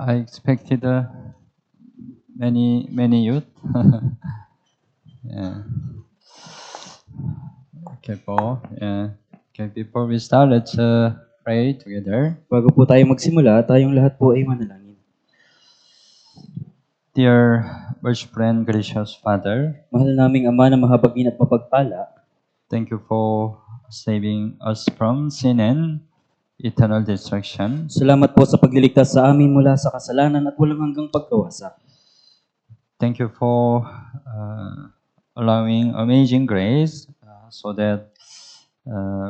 I expected many youth. Yeah. Okay po. Yeah. Okay, before we start, let's pray together. Bago po tayo magsimula, tayong lahat po ay manalangin. Dear worshipful and gracious Father, Mahal naming Ama na mahabagin at mapagpala, thank you for saving us from sin and eternal destruction. salamat po sa pagliligtas sa amin mula sa kasalanan at walang hanggang pagkawasa. Thank you for allowing amazing grace so that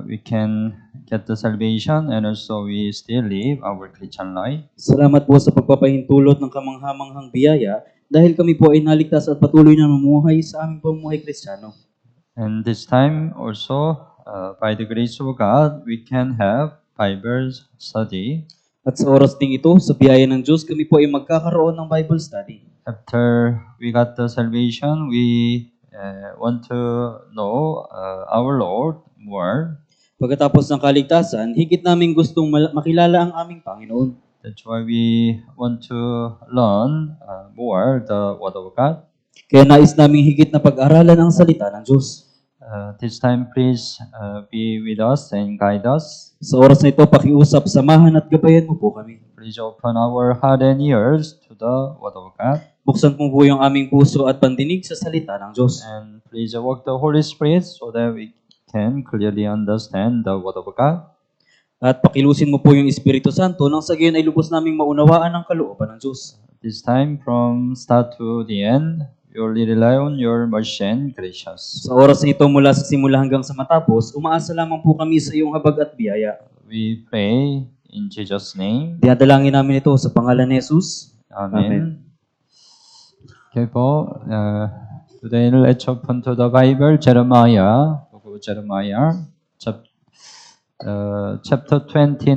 we can get the salvation and also we still live our Christian life. Salamat po sa pagpapahintulot ng kamanghamanghang biyaya dahil kami po ay naligtas at patuloy na mamumuhay sa aming pamumuhay Kristiyano. And this time also, by the grace of God, we can have Bible study. At sa oras ding ito, sa biyaya ng Diyos, kami po ay magkakaroon ng Bible study. After we got the salvation, we want to know our Lord more. Pagkatapos ng kaligtasan, higit naming gustong makilala ang aming Panginoon. That's why we want to learn more the Word of God. Kaya nais naming higit na pag-aralan ang salita ng Diyos. This time, please be with us and guide us. Sa oras na ito, pakiusap, samahan at gabayan mo po kami. Please open our heart and ears to the Word of God. Buksan po po yung aming puso at pandinig sa salita ng Diyos. And please work the Holy Spirit so that we can clearly understand the Word of God. At pakilusin mo po yung Espiritu Santo nang sa gayon ay lubos naming maunawaan ang kalooban ng Diyos. This time, from start to the end, we only rely on your mercy and gracious. Sa oras na ito, mula sa simula hanggang sa matapos, umaasa lamang po kami sa iyong habag at biyaya. We pray in Jesus' name. Dinadalangin namin ito sa pangalan ni Jesus. Amen. Amen. Okay po. Today, let's open to the Bible, Jeremiah. Jeremiah, chapter 29.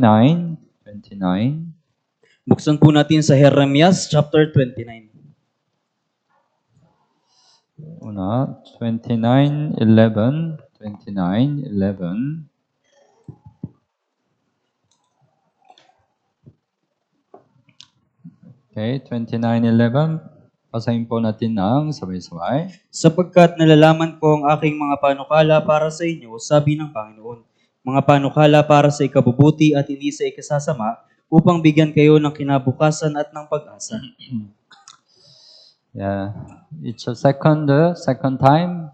Buksan po natin sa Jeremias chapter 29. Una, 29:11. 29:11. Okay, 29:11. Basahin po natin ng sabay-sabay. Sapagkat nalalaman ko ang aking mga panukala para sa inyo, sabi ng Panginoon. Mga panukala para sa ikabubuti at hindi sa ikasasama, upang bigyan kayo ng kinabukasan at ng pag-asa. Yeah, it's a second time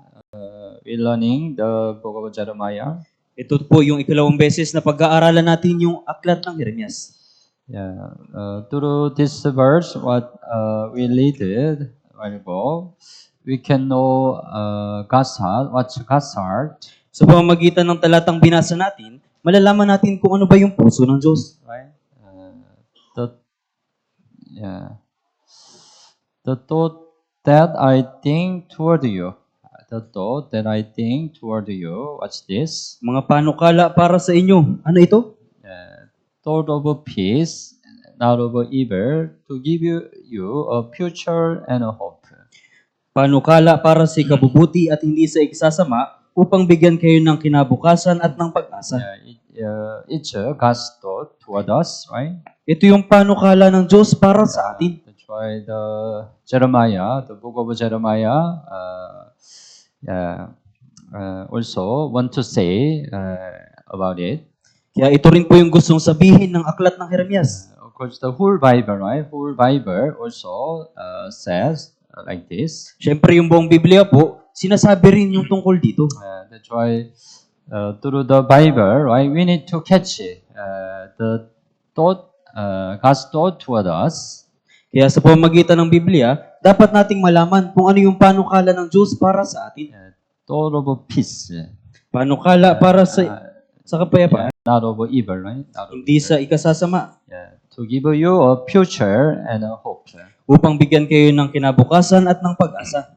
we're learning the book of Jeremiah. Ito po yung ikalawang beses na pag-aaralan natin yung aklat ng Jeremias. Yeah, through this verse, what we read it a while ago, we can know God's heart. What's God's heart? Sa pamamagitan ng talatang binasa natin, malalaman natin kung ano ba yung puso ng Diyos. Right? The thought that I think toward you. The thought that I think toward you. What's this? Mga panukala para sa inyo. Ano ito? Thought of peace, not of evil, to give you a future and a hope. Panukala para sa ikabubuti at hindi sa ikasasama, upang bigyan kayo ng kinabukasan at ng pag-asa. It's God's thought toward us, right? Ito yung panukala ng Diyos para sa atin. That's why the book of Jeremiah, also want to say about it. Kaya ito rin po yung gustong sabihin ng aklat ng Jeremias. Of course, the whole Bible, right? Whole Bible also says like this. Siyempre, yung buong Biblia po, sinasabi rin yung tungkol dito. That's why through the Bible, right, we need to catch the thought, God's thought toward us. Kaya sa pamamagitan ng Biblia, dapat nating malaman kung ano yung panukala ng Diyos para sa atin. Thought of peace. Panukala para sa kapayapaan. Not of evil, right? Not of Hindi sa ikasasama. to give you a future and a hope. Upang bigyan kayo ng kinabukasan at ng pag-asa.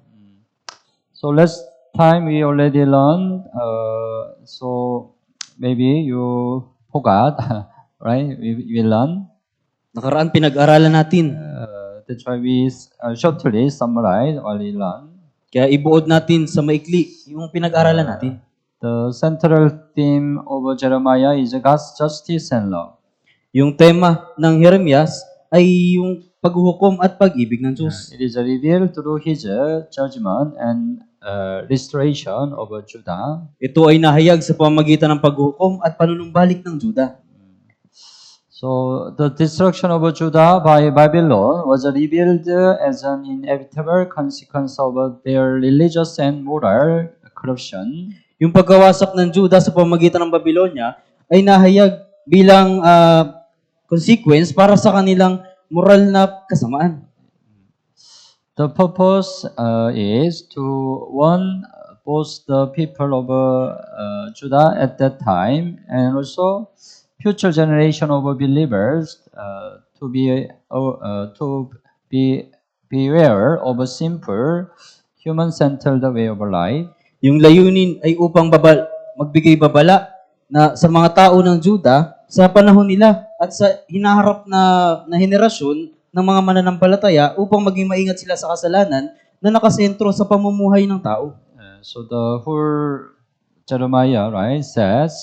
So last time we already learned, so maybe you forgot, right? We learned. Nakaraan pinag-aralan natin. That's why we shortly summarize what we learned. Kaya ibuod natin sa maikli yung pinag-aralan natin. The central theme of Jeremiah is God's justice and love. Yung tema ng Jeremias ay yung paghuhukom at pag-ibig ng Diyos. It is revealed through his judgment and restoration of Judah. Ito ay nahayag sa pamamagitan ng paghuhukom at panunumbalik ng Juda. So the destruction of Judah by Babylon was revealed as an inevitable consequence of their religious and moral corruption. Yung pagkawasak ng Juda sa pamamagitan ng Babylonia ay nahayag bilang consequence para sa kanilang moral na kasamaan. The purpose is to one both the people of Judah at that time and also future generation of believers to be beware of a simple human-centered way of life. Yung layunin ay upang magbigay babala na sa mga tao ng Juda sa panahon nila at sa hinaharap na henerasyon ng mga mananampalataya upang maging maingat sila sa kasalanan na nakasentro sa pamumuhay ng tao. So the whole Jeremiah, right, says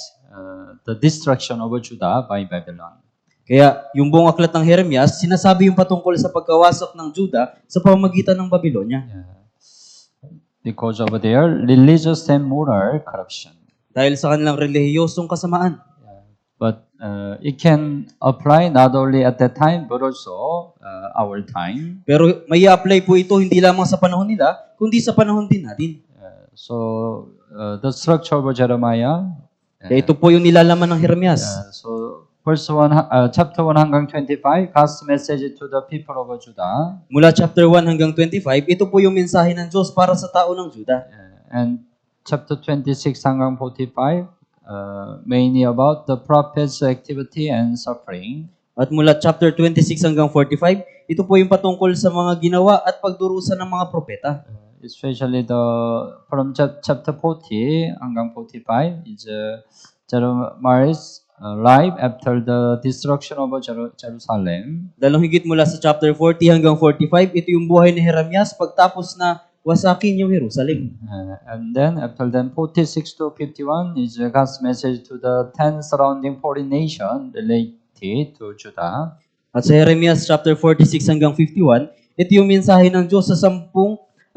the destruction of Judah by Babylon. Kaya yung buong aklat ng Jeremias, sinasabi yung patungkol sa pagkawasak ng Juda sa pamamagitan ng Babylonia. Because of their religious and moral corruption. Dahil sa kanilang relihiyosong kasamaan. But it can apply not only at that time but also our time. Pero may apply po ito hindi lamang sa panahon nila, kundi sa panahon din natin. So the structure of Jeremiah. Kaya ito po yung nilalaman ng Jeremias. So chapter 1 hanggang 25, God's message to the people of Judah. Mula chapter 1 hanggang 25, ito po yung mensahe ng Diyos para sa tao ng Juda. And chapter 26 hanggang 45, mainly about the prophet's activity and suffering. At mula chapter 26 hanggang 45, ito po yung patungkol sa mga ginawa at pagdurusa ng mga propeta. Especially from chapter 40 hanggang 45 is Jeremiah's life after the destruction of Jerusalem. Dalawang higit mula sa chapter 40 hanggang 45, ito yung buhay ni Jeremias pagtapos na wasakin yung Jerusalem. And then after then 46 to 51 is God's message to the 10 surrounding foreign nation related to Judah. At sa Jeremias chapter 46 hanggang 51, ito yung mensahe ng Diyos sa 10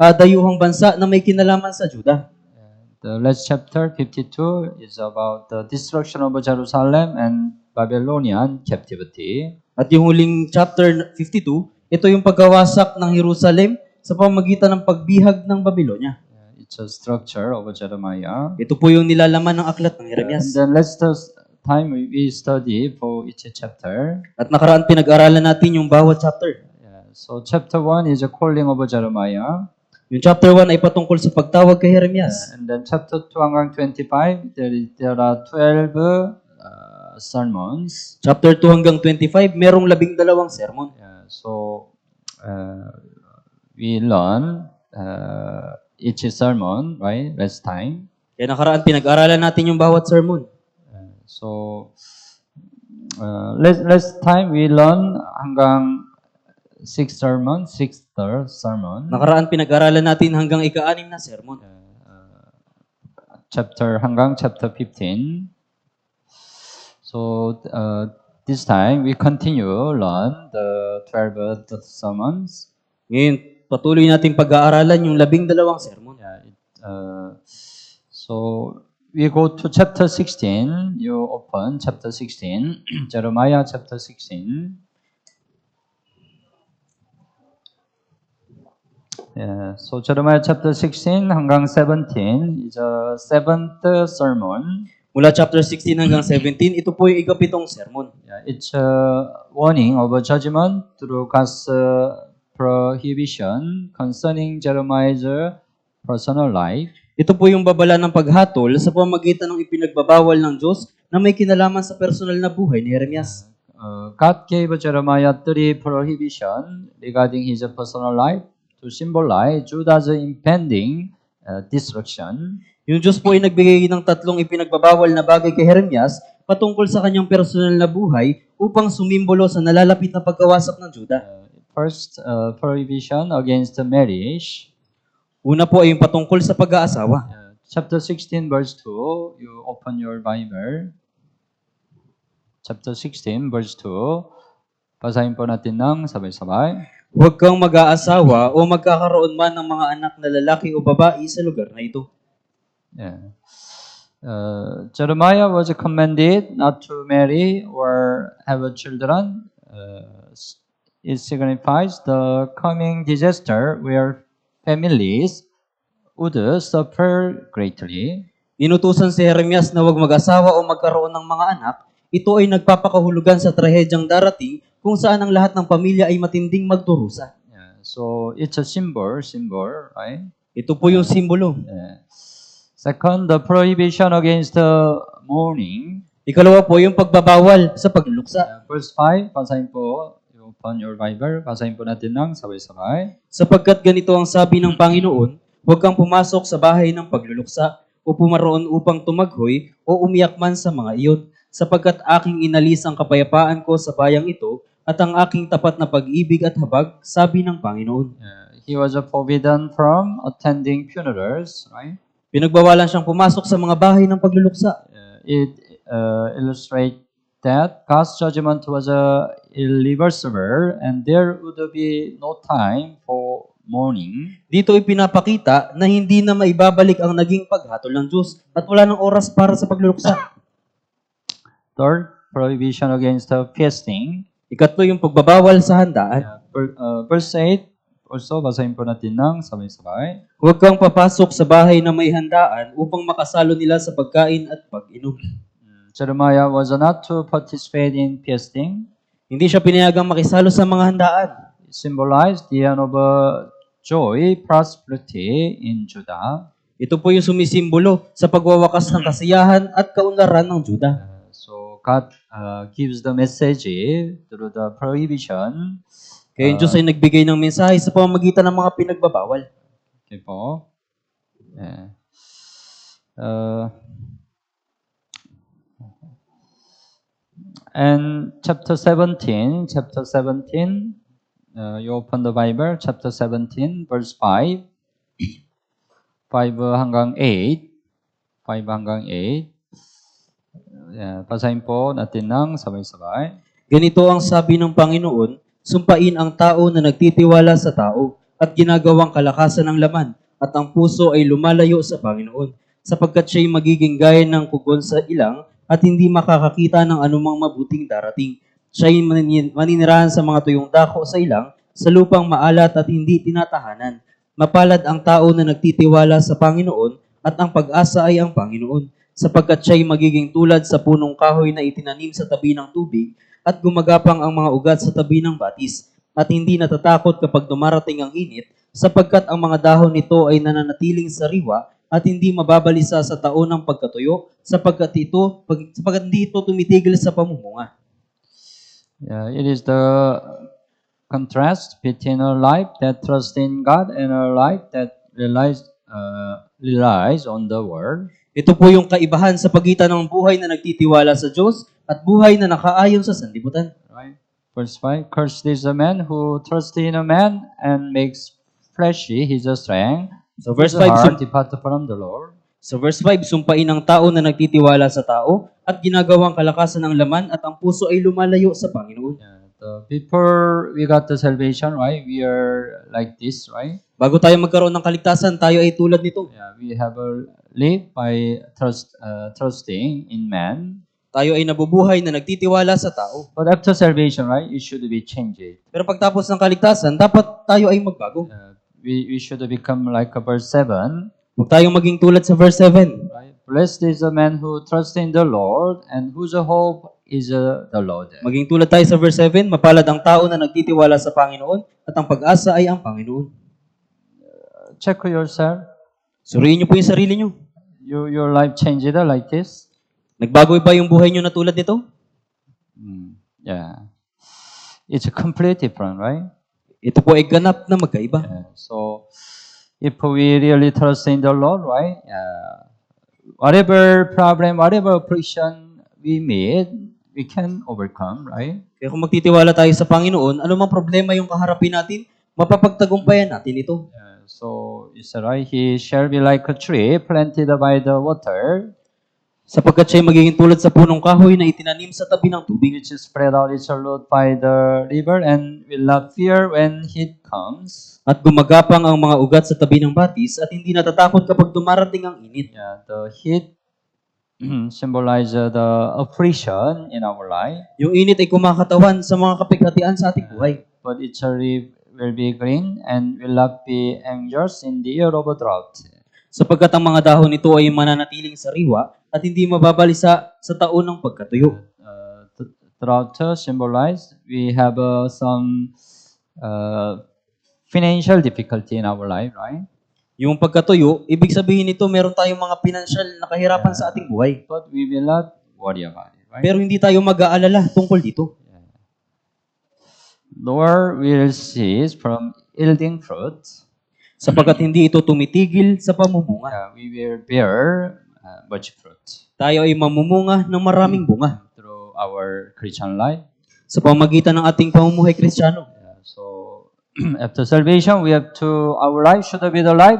dayuhang bansa na may kinalaman sa Juda. The last chapter, 52, is about the destruction of Jerusalem and Babylonian captivity. At yung huling chapter 52, ito yung pagkawasak ng Jerusalem sa pamamagitan ng pagbihag ng Babylonia. It's a structure of Jeremiah. Ito po yung nilalaman ng aklat ng And Jeremias. then let's time we study for each chapter. At nakaraan pinag-aralan natin yung bawat chapter. So chapter 1 is a calling of Jeremiah. Yung chapter 1 ay patungkol sa pagtawag kay Jeremias. And then chapter 2 hanggang 25, there are 12 sermons. Chapter 2 hanggang 25, merong 12 sermon. So we learn each sermon, right? Last time. Kaya nakaraan pinag-aralan natin yung bawat sermon. So last time we learn hanggang sixth sermon. Nakaraan pinag-aralan natin hanggang ika-6 na sermon. Hanggang chapter 15. So this time we continue learn the 12 sermons. Ngayon, patuloy nating pag-aaralan yung 12 sermon. So we go to chapter 16. You open chapter 16, Jeremiah chapter 16. So Jeremiah chapter 16 hanggang 17 is a 7th sermon. Mula chapter 16 hanggang 17, ito po yung ika-7 sermon. It's a warning of a judgment through God's prohibition concerning Jeremiah's personal life. Ito po yung babala ng paghatol sa pamamagitan ng ipinagbabawal ng Diyos na may kinalaman sa personal na buhay ni Jeremias. God gave Jeremiah 3 prohibition regarding his personal life to symbolize Judah's impending destruction. Yung Diyos po ay nagbigay ng 3 ipinagbabawal na bagay kay Jeremias patungkol sa kanyang personal na buhay upang sumimbolo sa nalalapit na pagkawasak ng Juda. First, prohibition against marriage. Una po ay yung patungkol sa pag-aasawa. Chapter 16 verse 2, you open your Bible. chapter 16, verse 2. Basahin po natin ng sabay-sabay. Huwag kang mag-aasawa o magkakaroon man ng mga anak na lalaki o babae sa lugar na ito. Yeah. Jeremiah was commanded not to marry or have children. It signifies the coming disaster where families would suffer greatly. Inutusan si Jeremias na huwag mag-asawa o magkaroon ng mga anak. Ito ay nagpapakahulugan sa trahedyang darating kung saan ang lahat ng pamilya ay matinding magdurusa. Yeah. So it's a symbol, right? Ito po yung simbolo. Yeah. Second, the prohibition against mourning. Ikalawa po yung pagbabawal sa pagluluksa. Verse 5, basahin po. You open your Bible, basahin po natin ng sabay-sabay. Sapagkat ganito ang sabi ng Panginoon, huwag kang pumasok sa bahay ng pagluluksa o pumaroon upang tumaghoy o umiyak man sa mga iyon, sapagkat aking inalis ang kapayapaan ko sa bayang ito at ang aking tapat na pag-ibig at habag, sabi ng Panginoon. He was forbidden from attending funerals, right? Pinagbawalan siyang pumasok sa mga bahay ng pagluluksa. It illustrates that God's judgment was irreversible and there would be no time for mourning. Dito ipinapakita na hindi na maibabalik ang naging paghatol ng Diyos at wala ng oras para sa pagluluksa. Third, prohibition against feasting. Ikatlo yung pagbabawal sa handaan. Verse 8, also basahin po natin ng sabay-sabay. Huwag kang papasok sa bahay na may handaan upang makasalo nila sa pagkain at pag-inom. Jeremiah was not to participate in feasting. Hindi siya pinayagang makisalo sa mga handaan. It symbolized the end of joy, prosperity in Judah. Ito po yung sumisimbolo sa pagwawakas ng kasiyahan at kaunlaran ng Juda. So God gives the message through the prohibition. Kaya yung Diyos ay nagbigay ng mensahe sa pamamagitan ng mga pinagbabawal. Okay po. Yeah. And chapter 17, you open the Bible, chapter 17, verse 5. 5 hanggang 8. 5 hanggang 8. Yeah, basahin po natin ng sabay-sabay. Ganito ang sabi ng Panginoon, sumpain ang tao na nagtitiwala sa tao at ginagawang kalakasan ng laman at ang puso ay lumalayo sa Panginoon sapagkat siya'y magiging gaya ng kugon sa ilang at hindi makakakita ng anumang mabuting darating. Siya'y maninirahan sa mga tuyong dako sa ilang, sa lupang maalat at hindi tinatahanan. Mapalad ang tao na nagtitiwala sa Panginoon at ang pag-asa ay ang Panginoon, sapagkat siya'y magiging tulad sa punong kahoy na itinanim sa tabi ng tubig at gumagapang ang mga ugat sa tabi ng batis at hindi natatakot kapag dumarating ang init, sapagkat ang mga dahon nito ay nananatiling sariwa at hindi mababalisa sa taon ng pagkatuyo, sapagkat hindi ito tumitigil sa pamumunga. Yeah, it is the contrast between a life that trusts in God and a life that relies on the world. Ito po yung kaibahan sa pagitan ng buhay na nagtitiwala sa Diyos at buhay na nakaayon sa sanlibutan. Right? Verse 5, Cursed is the man who trusts in a man and makes fleshy his strength. So verse His 5, heart depart from the Lord. So verse 5, sumpain ang tao na nagtitiwala sa tao at ginagawang kalakasan ng laman at ang puso ay lumalayo sa Panginoon. Yeah, before we got the salvation, right, we are like this, right? Bago tayo magkaroon ng kaligtasan, tayo ay tulad nito. Yeah, we have lived by trusting in man. Tayo ay nabubuhay na nagtitiwala sa tao. But after salvation, right, it should be changed. Pero pagtapos ng kaligtasan, dapat tayo ay magbago. We should become like verse 7. Huwag tayong maging tulad sa verse 7. Right? Blessed is the man who trusts in the Lord and whose hope is the Lord. Maging tulad tayo sa verse 7, mapalad ang tao na nagtitiwala sa Panginoon at ang pag-asa ay ang Panginoon. Check yourself. Suriin niyo po yung sarili niyo. Your life changed like this? Nagbago ba yung buhay niyo na tulad nito? Yeah. It's completely different, right? Ito po ay ganap na magkaiba. Yeah. So, if we really trust in the Lord, right? Whatever problem, whatever affliction we meet, we can overcome, right? Kaya kung magtitiwala tayo sa Panginoon, anumang problema yung kaharapin natin, mapapagtagumpayan natin ito. So, it's right. He shall be like a tree planted by the water, Sapagkat siya'y magiging tulad sa punong kahoy na itinanim sa tabi ng tubig, which is spread out its root by the river and will not fear when heat comes. at gumagapang ang mga ugat sa tabi ng batis at hindi natatakot kapag dumarating ang init. Yeah, the heat symbolizes the affliction in our life, Yung init ay kumakatawan sa mga kapighatian sa ating buhay. but its leaf will be green and will not be anxious in the year of a drought. Sapagkat ang mga dahon nito ay mananatiling sariwa at hindi mababalisa sa taon ng pagkatuyo. Drought symbolize we have some financial difficulty in our life, right? Yung pagkatuyo, ibig sabihin nito meron tayong mga pinansyal na kahirapan sa ating buhay. But we will not worry about it, right? Pero hindi tayo mag-aalala tungkol dito. Nor will cease from yielding fruit. Sapagkat hindi ito tumitigil sa pamumunga. We will bear much fruit Tayo ay mamumunga ng maraming bunga through our Christian life. sa pamagitan ng ating pamumuhay Kristiyano. So after salvation, our life should be the life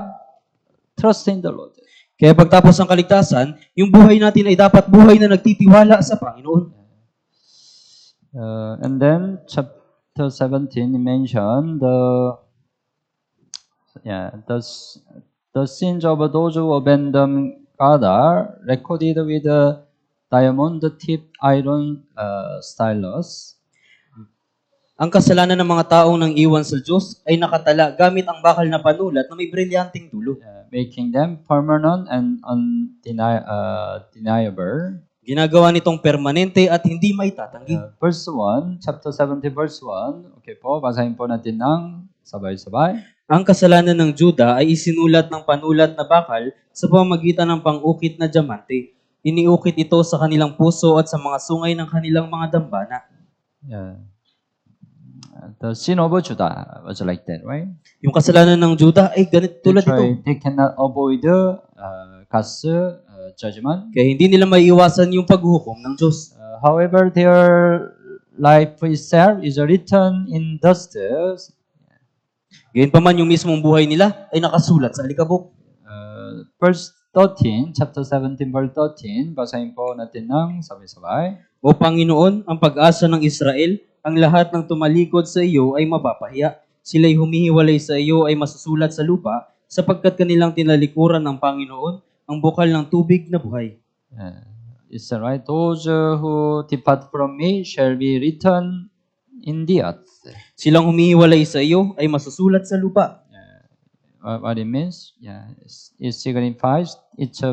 trust in the Lord. Kaya pagtapos ng kaligtasan, yung buhay natin ay dapat buhay na nagtitiwala sa Panginoon. And then chapter 17 mention the sins of those who abandon God are recorded with a diamond-tipped iron stylus. Ang kasalanan ng mga taong nang iwan sa Diyos ay nakatala gamit ang bakal na panulat na may brilyanteng dulo, Making them permanent and undeniable. ginagawa nitong permanente at hindi maitatanggi. Verse 1, chapter 70, verse 1. Okay po, basahin po natin ng sabay-sabay. Ang kasalanan ng Juda ay isinulat ng panulat na bakal sa pamamagitan ng pang-ukit na diamante. Iniukit ito sa kanilang puso at sa mga sungay ng kanilang mga dambana. Yeah. The sin of Judah was like that, right? Yung kasalanan ng Juda ay ganit tulad ito. They cannot avoid God's judgment. Kaya hindi nila maiiwasan yung paghukom ng Diyos. However, their life itself is written in dust. Gayunpaman yung mismong buhay nila ay nakasulat sa alikabok. Verse 13, chapter 17, verse 13, basahin po natin ng sabay-sabay. O Panginoon, ang pag-asa ng Israel, ang lahat ng tumalikod sa iyo ay mapapahiya. Sila'y humihiwalay sa iyo ay masusulat sa lupa, sapagkat kanilang tinalikuran ng Panginoon ang bukal ng tubig na buhay. It's right. Those who depart from me shall be written in the earth. Silang humihiwalay sa iyo ay masusulat sa lupa. What it means? It signifies its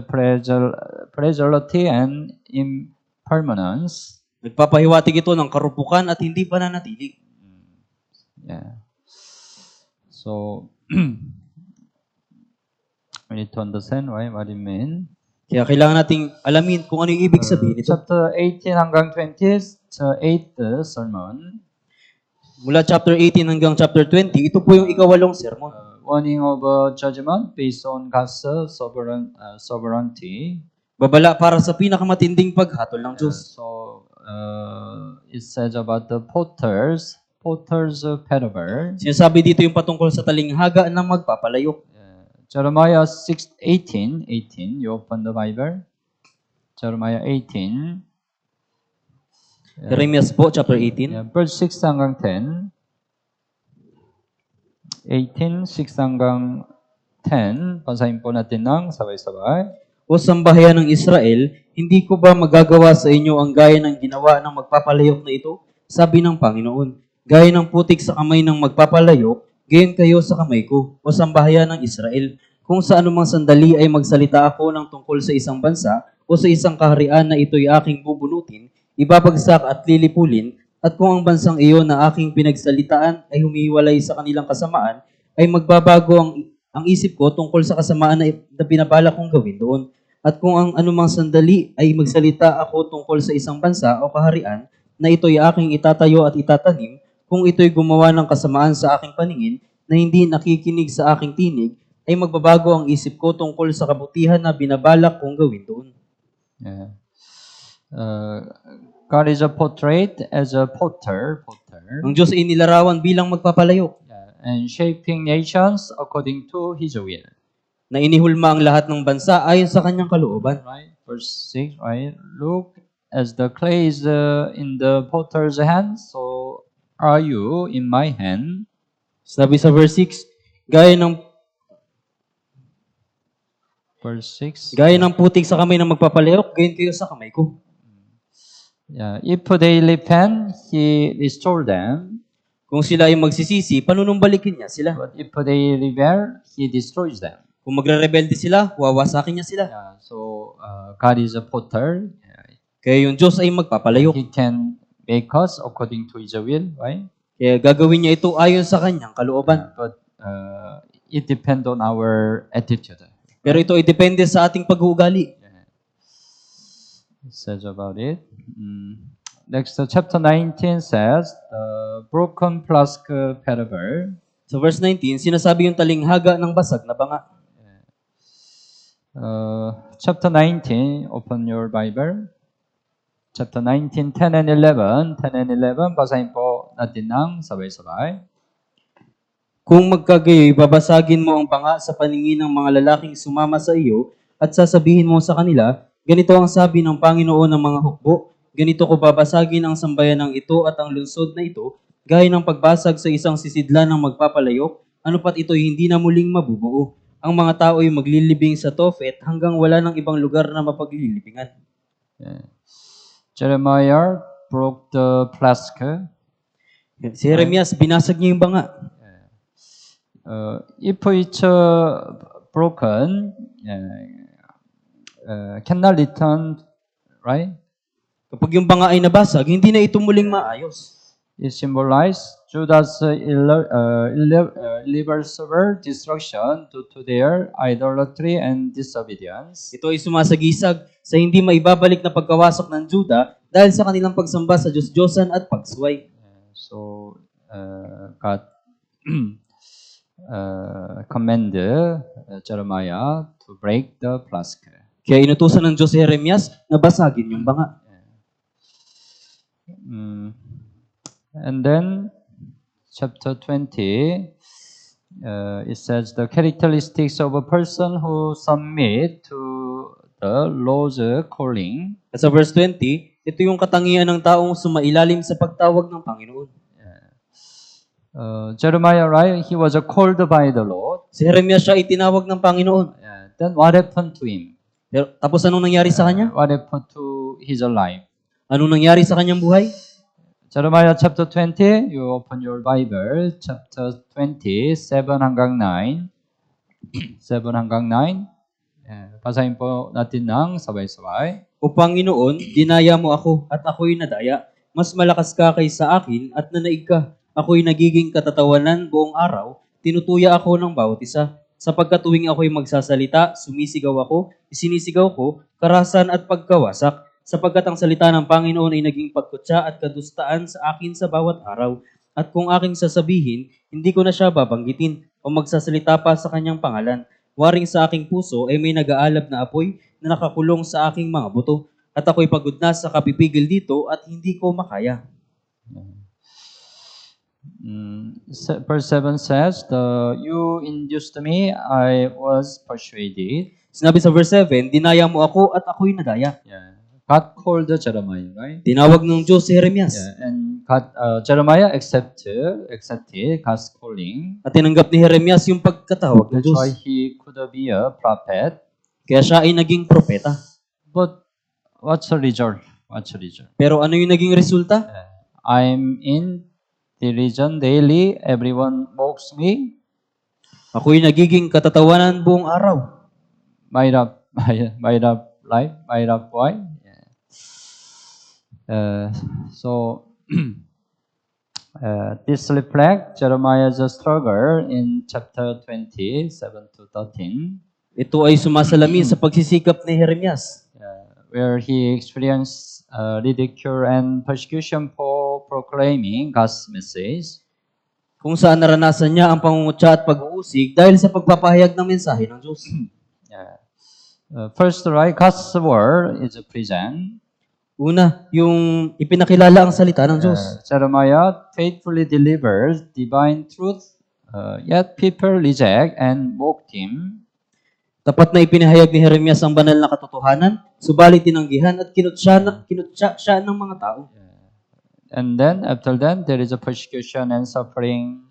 fragility and impermanence. Nagpapahiwatig ito ng karupukan at hindi pananatili. So we need to understand what it means. Kaya kailangan nating alamin kung ano yung ibig sabihin ito. Chapter 18 hanggang 20, the 8th sermon. Mula chapter 18 hanggang chapter 20, ito po yung ikawalong sermon. Warning of judgment based on God's sovereignty. Babala para sa pinakamatinding paghatol ng Diyos. It says about the potter's parable. Sinasabi dito yung patungkol sa talinghaga ng magpapalayok. Jeremiah 6:18. You open the Bible. Jeremiah 18. Jeremias po, chapter 18. Verse 6 hanggang 10. 18, 6 hanggang 10. Basahin po natin ng sabay-sabay. O sambahayan ng Israel, hindi ko ba magagawa sa inyo ang gaya ng ginawa ng magpapalayok na ito? Sabi ng Panginoon, gaya ng putik sa kamay ng magpapalayok, gayon kayo sa kamay ko, o sambahayan ng Israel. Kung sa anumang sandali ay magsalita ako ng tungkol sa isang bansa o sa isang kaharian na ito'y aking bubunutin, ibabagsak at lilipulin, at kung ang bansang iyon na aking pinagsalitaan ay humihiwalay sa kanilang kasamaan, ay magbabago ang isip ko tungkol sa kasamaan na pinabalak kong gawin doon. At kung ang anumang sandali ay magsalita ako tungkol sa isang bansa o kaharian na ito'y aking itatayo at itatanim, kung ito'y gumawa ng kasamaan sa aking paningin na hindi nakikinig sa aking tinig, ay magbabago ang isip ko tungkol sa kabutihan na binabalak kong gawin doon. God is portrayed as a potter. Ang Diyos ay nilarawan bilang magpapalayok. And shaping nations according to His will. Na inihulma ang lahat ng bansa ayon sa kanyang kalooban. Right? verse 6, right? Look, as the clay is in the potter's hand, so are you in my hand. Sabi sa verse 6, gaya ng Verse 6. putik sa kamay ng magpapalihok, gayon kayo sa kamay ko. Yeah, if they repent, He restore them. Kung sila ay magsisisi, panunumbalikin niya sila. But if they rebel, He destroys them. Kung magre-rebelde sila, wawasakin niya sila. Yeah, so God is a potter. Kaya yung Diyos ay magpapalayok. He can make us according to His will, right? Kaya gagawin niya ito ayon sa kanyang kalooban. But it depends on our attitude. Pero ito ay depende sa ating pag-uugali. It says about it. Next, chapter 19 says the broken flask parable. Sa verse 19, sinasabi yung talinghaga ng basag na banga. Chapter 19, open your Bible. Chapter 19, 10 and 11. 10 and 11, basahin po natin ng sabay-sabay. Kung magkagayoy, babasagin mo ang banga sa paningin ng mga lalaking sumama sa iyo at sasabihin mo sa kanila, ganito ang sabi ng Panginoon ng mga hukbo, ganito ko babasagin ang sambayanang ito at ang lungsod na ito, gaya ng pagbasag sa isang sisidlan ng magpapalayok, ano pat ito'y hindi na muling mabubuo. Ang mga tao ay maglilibing sa Tophet hanggang wala ng ibang lugar na mapaglilibingan. Jeremiah broke the flask. Si Jeremias, binasag niya yung banga. If it's broken, cannot return, right? Kapag yung banga ay nabasag, hindi na ito muling maayos. It symbolizes Judah's irreversible destruction due to their idolatry and disobedience. Ito ay sumasagisag sa hindi maibabalik na pagkawasak ng Juda dahil sa kanilang pagsamba sa Diyos-Diyosan at pagsuway. So, God command Jeremiah to break the flask. Kaya inutusan ng Diyos si Jeremias na basagin yung banga. And then, chapter 20, it says the characteristics of a person who submit to the Lord's calling. At sa verse 20, ito yung katangian ng taong sumailalim sa pagtawag ng Panginoon. Jeremiah, right? He was called by the Lord. Si Jeremias siya itinawag ng Panginoon. Then what happened to him? Pero, tapos anong nangyari sa kanya? What happened to his life? Anong nangyari sa kanyang buhay? Jeremiah chapter 20, you open your Bible, chapter 20, 7 hanggang 9. 7 hanggang 9. Basahin po natin ng sabay-sabay. O Panginoon, dinaya mo ako at ako'y nadaya. Mas malakas ka kaysa akin at nanaig ka. Ako'y nagiging katatawanan buong araw. Tinutuya ako ng bawat isa. Sapagkat tuwing ako'y magsasalita, sumisigaw ako, isinisigaw ko, karahasan at pagkawasak. Sapagkat ang salita ng Panginoon ay naging pagkutsa at kadustaan sa akin sa bawat araw. At kung aking sasabihin, hindi ko na siya babanggitin o magsasalita pa sa kanyang pangalan. Waring sa aking puso ay may nag-aalab na apoy na nakakulong sa aking mga buto. At ako'y pagod na sa kapipigil dito at hindi ko makaya. Verse 7 says, you induced me, I was persuaded. Sinabi sa verse 7, dinaya mo ako at ako'y nadaya. God called Jeremiah, right? Tinawag ng Diyos si Jeremias. And God, Jeremiah accepted God's calling. At tinanggap ni Jeremias yung pagkatawag ng That's Diyos. why he could be a prophet. Kaya siya ay naging propeta. But what's the result? Pero ano yung naging resulta? I'm in the region daily. Everyone mocks me. Ako'y nagiging katatawanan buong araw. My love life, my love boy. So this reflects Jeremiah's struggle in chapter 20, 7 to 13. Ito ay sumasalamin sa pagsisikap ni Jeremias. Where he experienced ridicule and persecution for proclaiming God's message. Kung saan naranasan niya ang pangungutya at pag-uusig dahil sa pagpapahayag ng mensahe ng Diyos. First, right, God's word is present. Una, yung ipinakilala ang salita ng Diyos. Jeremiah faithfully delivers divine truth, yet people reject and mocked him. Tapat na ipinahayag ni Jeremias ang banal na katotohanan, subalit tinanggihan at kinutya siya ng mga tao. And then, after that, there is a persecution and suffering.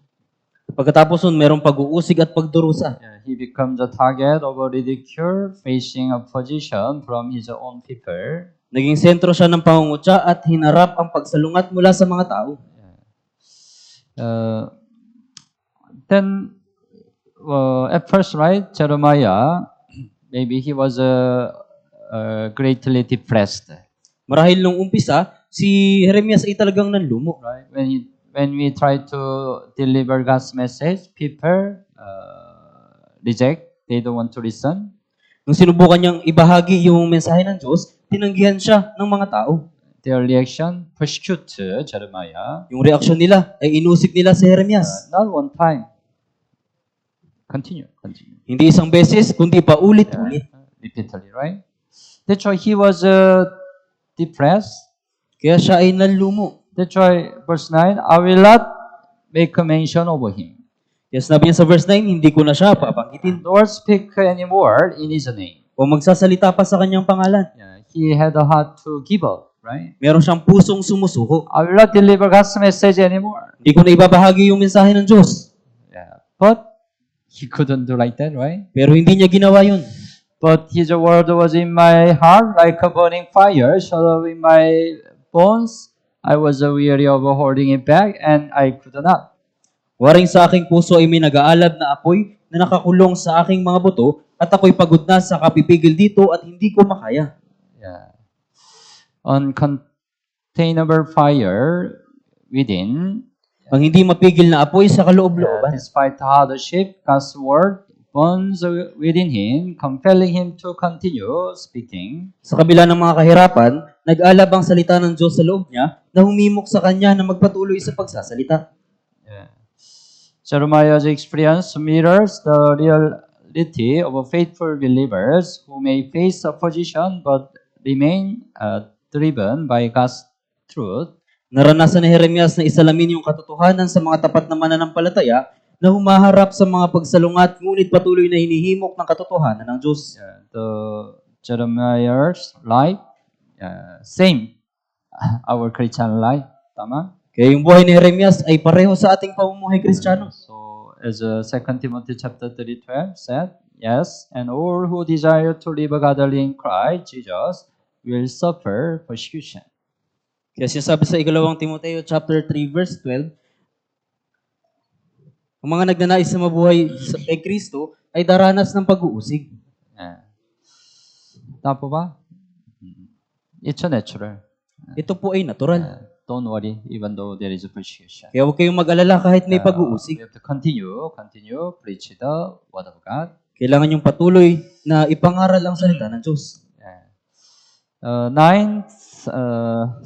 Pagkatapos nun, merong pag-uusig at pagdurusa. He becomes a target of a ridicule, facing opposition from his own people. Naging sentro siya ng pangungutya at hinarap ang pagsalungat mula sa mga tao. Then, at first, right, Jeremiah, maybe he was greatly depressed. Marahil nung umpisa, si Jeremias ay talagang nanlumo. Right? When we try to deliver God's message, people reject. They don't want to listen. Nung sinubukan niyang ibahagi yung mensahe ng Diyos, tinanggihan siya ng mga tao. Their reaction, persecute Jeremiah. Yung reaksyon nila ay inusig nila si Jeremias. Not one time. Continue. Hindi isang beses, kundi pa ulit-ulit. Repeatedly, right? That's why he was depressed. Kaya siya ay nanlumo. That's why, verse 9, I will not make a mention of him. Kaya sinabi niya sa verse 9, hindi ko na siya papanggitin. Nor speak any word in his name. O magsasalita pa sa kanyang pangalan. He had a heart to give up, right? Meron siyang pusong sumusuko. I will not deliver God's message anymore. Hindi ko na ibabahagi yung mensahe ng Diyos. But he couldn't do like that, right? Pero hindi niya ginawa yun. But his word was in my heart like a burning fire, shut up in my bones. I was weary of holding it back, and I could not. Waring sa aking puso ay may nag-aalab na apoy na nakakulong sa aking mga buto at ako'y pagod na sa kapipigil dito at hindi ko makaya. Uncontainable fire within. Ang hindi mapigil na apoy sa kaloob-looban. Despite hardship, God's word burns within him, compelling him to continue speaking. Sa kabila ng mga kahirapan, nag-alab ang salita ng Diyos sa loob niya na humimok sa kanya na magpatuloy sa pagsasalita. Jeremiah's experience mirrors the reality of faithful believers who may face opposition but remain driven by God's truth. Naranasan ni Jeremias na isalamin yung katotohanan sa mga tapat na mananampalataya na humaharap sa mga pagsalungat ngunit patuloy na hinihimok ng katotohanan ng Diyos. The Jeremiah's life, same our Christian life. Tama? Kaya yung buhay ni Jeremias ay pareho sa ating pamumuhay Kristiyano. So, as 2 Timothy chapter 3:12 said, yes, and all who desire to live godly in Christ Jesus will suffer persecution. Kaya sinasabi sa 2 Timoteo chapter 3 verse 12, ang mga nagnanais na mabuhay kay Kristo ay daranas ng pag-uusig. Tama ba? It's a natural. Ito po ay natural. Don't worry, even though there is a persecution. Kaya huwag kayong mag-alala kahit may pag-uusig. We have to continue, preach the word of God. Kailangan yung patuloy na ipangaral ang salita ng Diyos.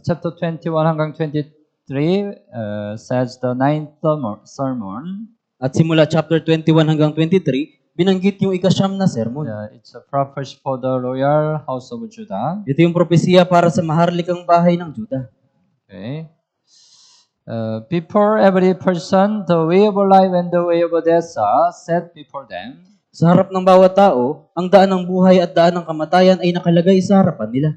Chapter 21 hanggang 23 says the ninth sermon. At simula chapter 21 hanggang 23, binanggit yung ikasyam na sermon. It's a prophecy for the royal house of Judah. Ito yung propesiya para sa maharlikang bahay ng Judah. Okay. Before every person, the way of life and the way of death are set before them. Sa harap ng bawat tao, ang daan ng buhay at daan ng kamatayan ay nakalagay sa harapan nila.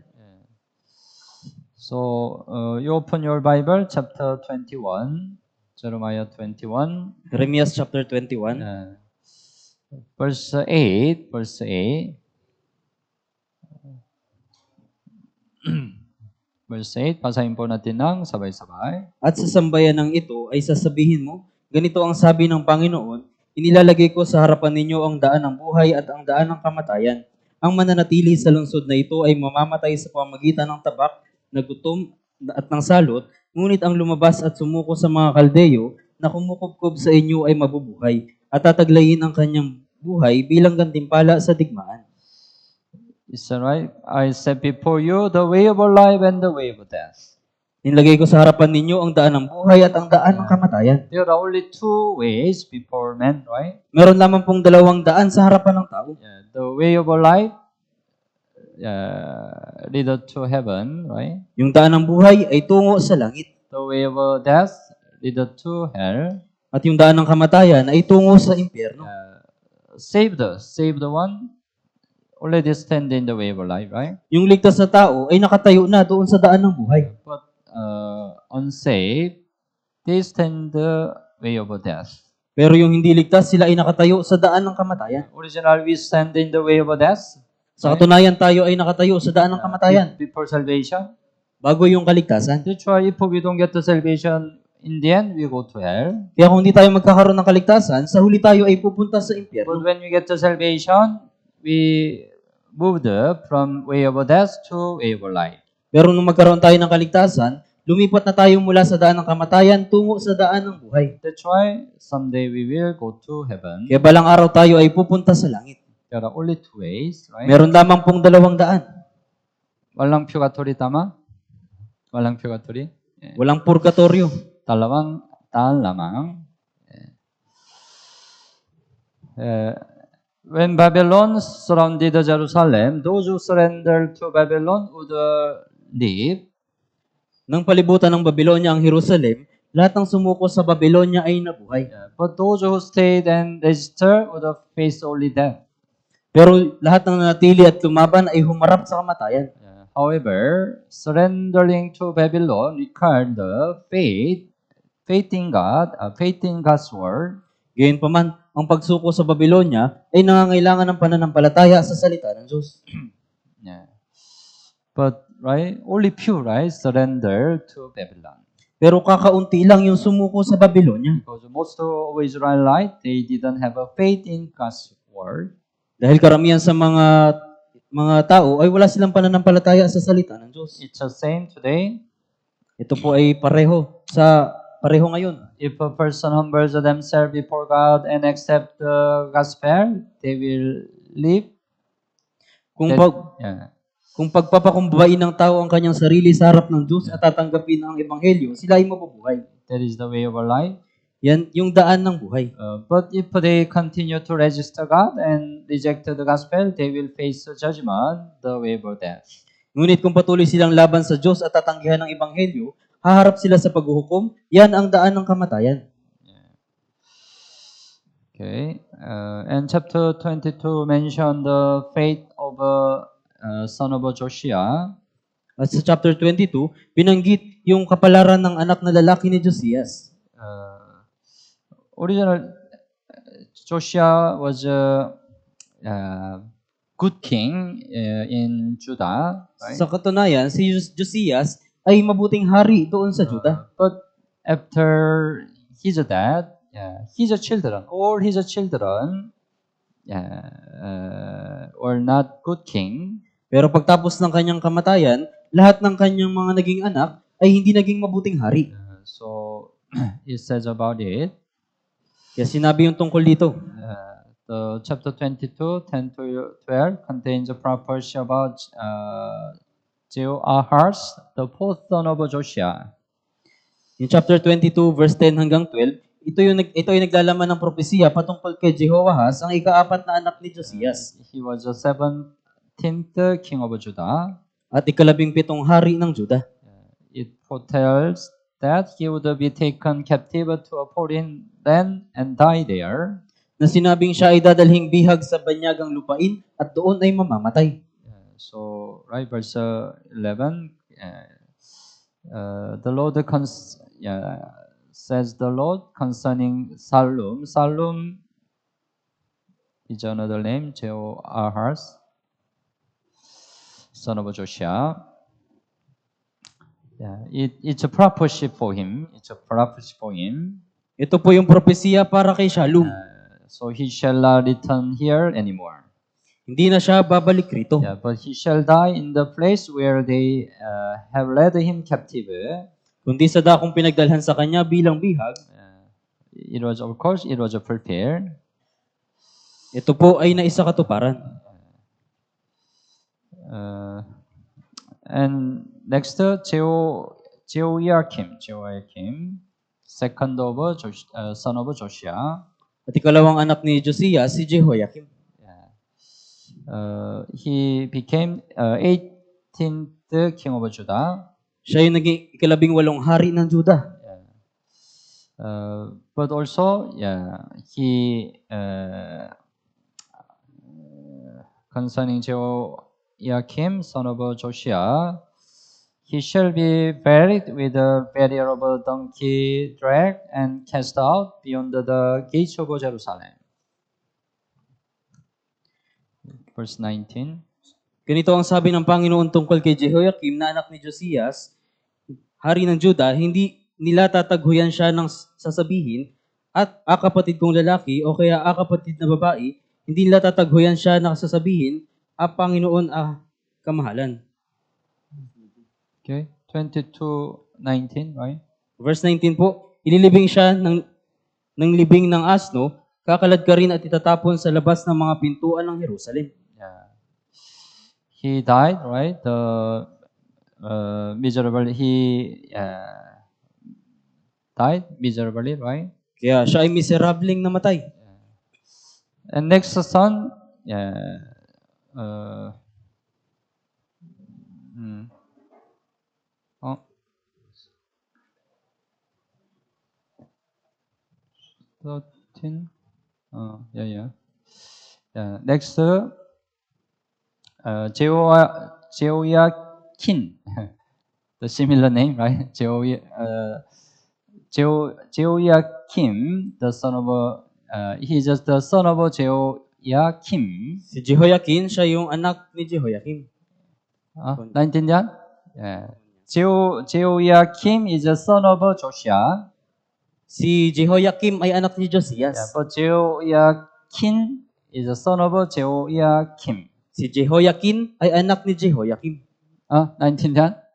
So, you open your Bible, chapter 21, Jeremiah 21. Jeremias chapter 21. Verse 8. Verse 8, basahin po natin ng sabay-sabay. At sa sambayanang ito ay sasabihin mo, ganito ang sabi ng Panginoon, inilalagay ko sa harapan ninyo ang daan ng buhay at ang daan ng kamatayan. Ang mananatili sa lungsod na ito ay mamamatay sa pamagitan ng tabak, na gutom at ng salot, ngunit ang lumabas at sumuko sa mga kaldeyo na kumukubkob sa inyo ay mabubuhay at tataglayin ang kanyang buhay bilang gantimpala sa digmaan. Is that right? I set before you the way of life and the way of death. Nilagay ko sa harapan ninyo ang daan ng buhay at ang daan ng kamatayan. There are only two ways before men, right? Meron lamang pong dalawang daan sa harapan ng tao. The way of life lead to heaven, right? Yung daan ng buhay ay tungo sa langit. The way of death lead to hell. At yung daan ng kamatayan ay tungo sa impyerno. Save the one already stand in the way of life, right? Yung ligtas na tao ay nakatayo na doon sa daan ng buhay. But unsaved, they stand the way of death. Pero yung hindi ligtas, sila ay nakatayo sa daan ng kamatayan. Originally, we stand in the way of death. Sa katunayan, tayo ay nakatayo sa daan ng kamatayan Before salvation. bago yung kaligtasan. That's why if we don't get the salvation, in the end, we go to hell. Kaya kung hindi tayo magkakaroon ng kaligtasan, sa huli tayo ay pupunta sa But impyerno. when we get the salvation, we moved from way of death to way of life. Pero nung magkaroon tayo ng kaligtasan, lumipat na tayo mula sa daan ng kamatayan tungo sa daan ng buhay. That's why someday we will go to heaven. Kaya balang araw tayo ay pupunta sa langit. There are only two ways, right? Meron lamang pong dalawang daan. Walang purgatory tama? Walang purgatory? Walang purgatorio. dalawang daan lamang. When Babylon surrounded Jerusalem, those who surrendered to Babylon would live. Nang palibutan ng Babylonia ang Jerusalem, lahat ng sumuko sa Babylonia ay nabuhay. But those who stayed and registered would face only death. Pero lahat ng nanatili at lumaban ay humarap sa kamatayan. However, surrendering to Babylon required the faith in God, faith in God's word. Gayunpaman, ang pagsuko sa Babylonia ay nangangailangan ng pananampalataya sa salita ng Diyos. Yeah. But only few surrender to Babylon. Pero kakaunti lang yung sumuko sa Babylonia. Because most of Israelites, they didn't have a faith in God's word. Dahil karamihan sa mga tao ay wala silang pananampalataya sa salita ng Diyos. It's the same today. Ito po ay pareho ngayon. If a person humbles themselves before God and accept the gospel, they will live. Kung pagpapakumbaba ng tao ang kanyang sarili sa harap ng Diyos at tatanggapin ang ebanghelyo, sila ay mabubuhay. That is the way of our life. Yan yung daan ng buhay. But if they continue to resist God and reject the gospel, they will face judgment, the way of death. Ngunit kung patuloy silang laban sa Diyos at tatanggihan ng ebanghelyo, haharap sila sa paghuhukom, yan ang daan ng kamatayan. Okay. And chapter 22 mentioned the fate of son of Josiah. At sa chapter 22, binanggit yung kapalaran ng anak na lalaki ni Josias. Original Josiah was a good king in Judah, right? Sa katunayan, si Josias ay mabuting hari doon sa Juda. But after his death, his children, all his children, were not good king. Pero pagtapos ng kanyang kamatayan, lahat ng kanyang mga naging anak ay hindi naging mabuting hari. So it says about it. Kaya sinabi yung tungkol dito. The chapter 22, 10 to 12 contains a prophecy about Jehoahaz, the fourth son of Josiah. In chapter 22, verse 10 hanggang 12, ito ay naglalaman ng propesiya patungkol kay Jehoahaz, ang ikaapat na anak ni Josias. He was the 17th king of Judah. At ikalabing-pitong hari ng Juda. It foretells that he would be taken captive to a foreign land and die there. Na sinabing siya ay dadalhing bihag sa banyagang lupain at doon ay mamamatay. So, verse 11, the Lord says the Lord concerning Salum. Salum is another name, Jehoahaz, son of Josiah. It's a prophecy for him. Ito po yung propesiya para kay Shalom. So he shall not return here anymore. Hindi na siya babalik rito. But he shall die in the place where they have led him captive. Kundi sa dakong pinagdalhan sa kanya bilang bihag. It was prepared. Ito po ay naisakatuparan. And next, Jehoiakim, second of son of Josiah. At ikalawang anak ni Josias, si Jehoiakim. He became 18th king of Judah. Siya yung naging ikalabing-walong hari ng Juda. But also, he concerning Jehoiakim, son of Josiah, he shall be buried with the burial of a donkey dragged and cast out beyond the gates of Jerusalem. Verse 19. Ganito ang sabi ng Panginoon tungkol kay Jehoiakim na anak ni Josias, hari ng Juda, hindi nila tataghuyan siya ng sasabihin, at kapatid kong lalaki o kaya kapatid na babae, hindi nila tataghuyan siya ng sasabihin, Panginoon kamahalan. Okay, 22:19, right? Verse 19 po, ililibing siya ng libing ng asno, kakalad ka rin at itatapon sa labas ng mga pintuan ng Jerusalem. Yeah. He died, right? The miserable, he died miserably, right? Kaya siya ay miserableng namatay. And next son, oh, 13. Yeah. Next, Jehoiakim, the similar name, right? Jehoiakim, the son of, he is just the son of Jehoiakim. Si Jehoiakim, siya yung anak ni Jehoiakim. 나인텐디안? Yeah. Jehoiakim is the son of Josiah. Si Jehoiakim ay anak ni Josias. Yeah, but Jehoiakim is the son of Jehoiakim. Si Jehoiakim ay anak ni Jehoiakim. 나인텐디안?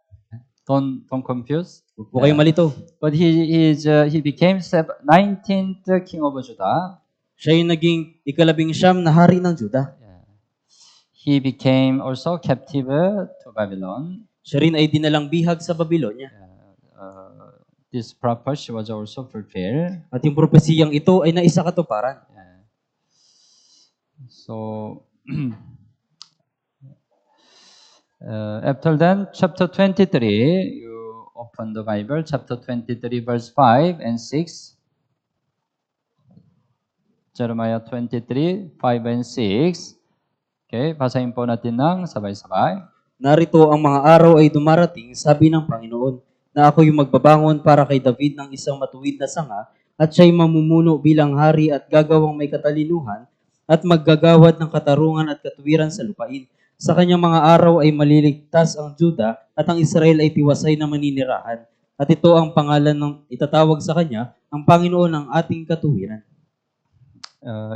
Don't confuse. Huwag po kayong malito. But he became 19th king of Judah. Siya yung naging ika-19 na hari ng Juda. Yeah. He became also captive to Babylon. Siya rin ay dinalang bihag sa Babylonia. This prophecy was also fulfilled. At yung propesiyang ito ay naisakatuparan. Yeah. So, after then, chapter 23, you open the Bible, chapter 23, verse 5 and 6. Jeremiah 23, 5 and 6. Okay, basahin po natin ng sabay-sabay. Narito ang mga araw ay dumarating, sabi ng Panginoon, na ako yung magbabangon para kay David ng isang matuwid na sanga, at siya'y mamumuno bilang hari at gagawang may katalinuhan, at maggagawad ng katarungan at katuwiran sa lupain. Sa kanyang mga araw ay maliligtas ang Juda, at ang Israel ay tiwasay na maninirahan. At ito ang pangalan ng itatawag sa kanya, ang Panginoon ng ating katuwiran.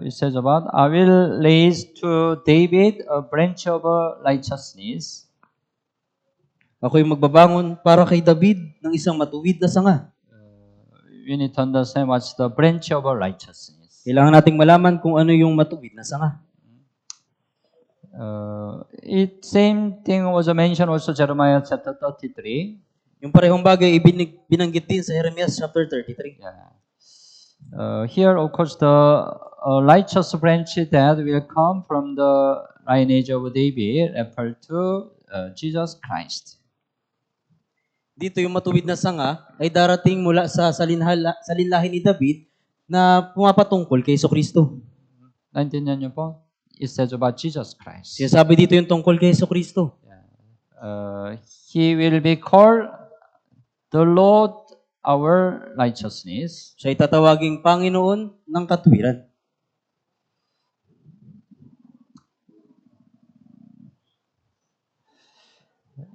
It says about, I will raise to David a branch of righteousness. Ako'y magbabangon para kay David ng isang matuwid na sanga. We need to understand what's the branch of righteousness. Kailangan nating malaman kung ano yung matuwid na sanga. Same thing was mentioned also Jeremiah chapter 33. Yung parehong bagay binanggit din sa Jeremias chapter 33. Yeah. Here, of course, the righteous branch that will come from the lineage of David refer to Jesus Christ. Dito yung matuwid na sanga ay darating mula sa salinlahi ni David na pumapatungkol kay Jesucristo. Naintindihan niyo po? It says about Jesus Christ. Sinasabi dito yung tungkol kay Jesucristo. He will be called the Lord our righteousness. Siya ay tatawaging Panginoon ng katuwiran.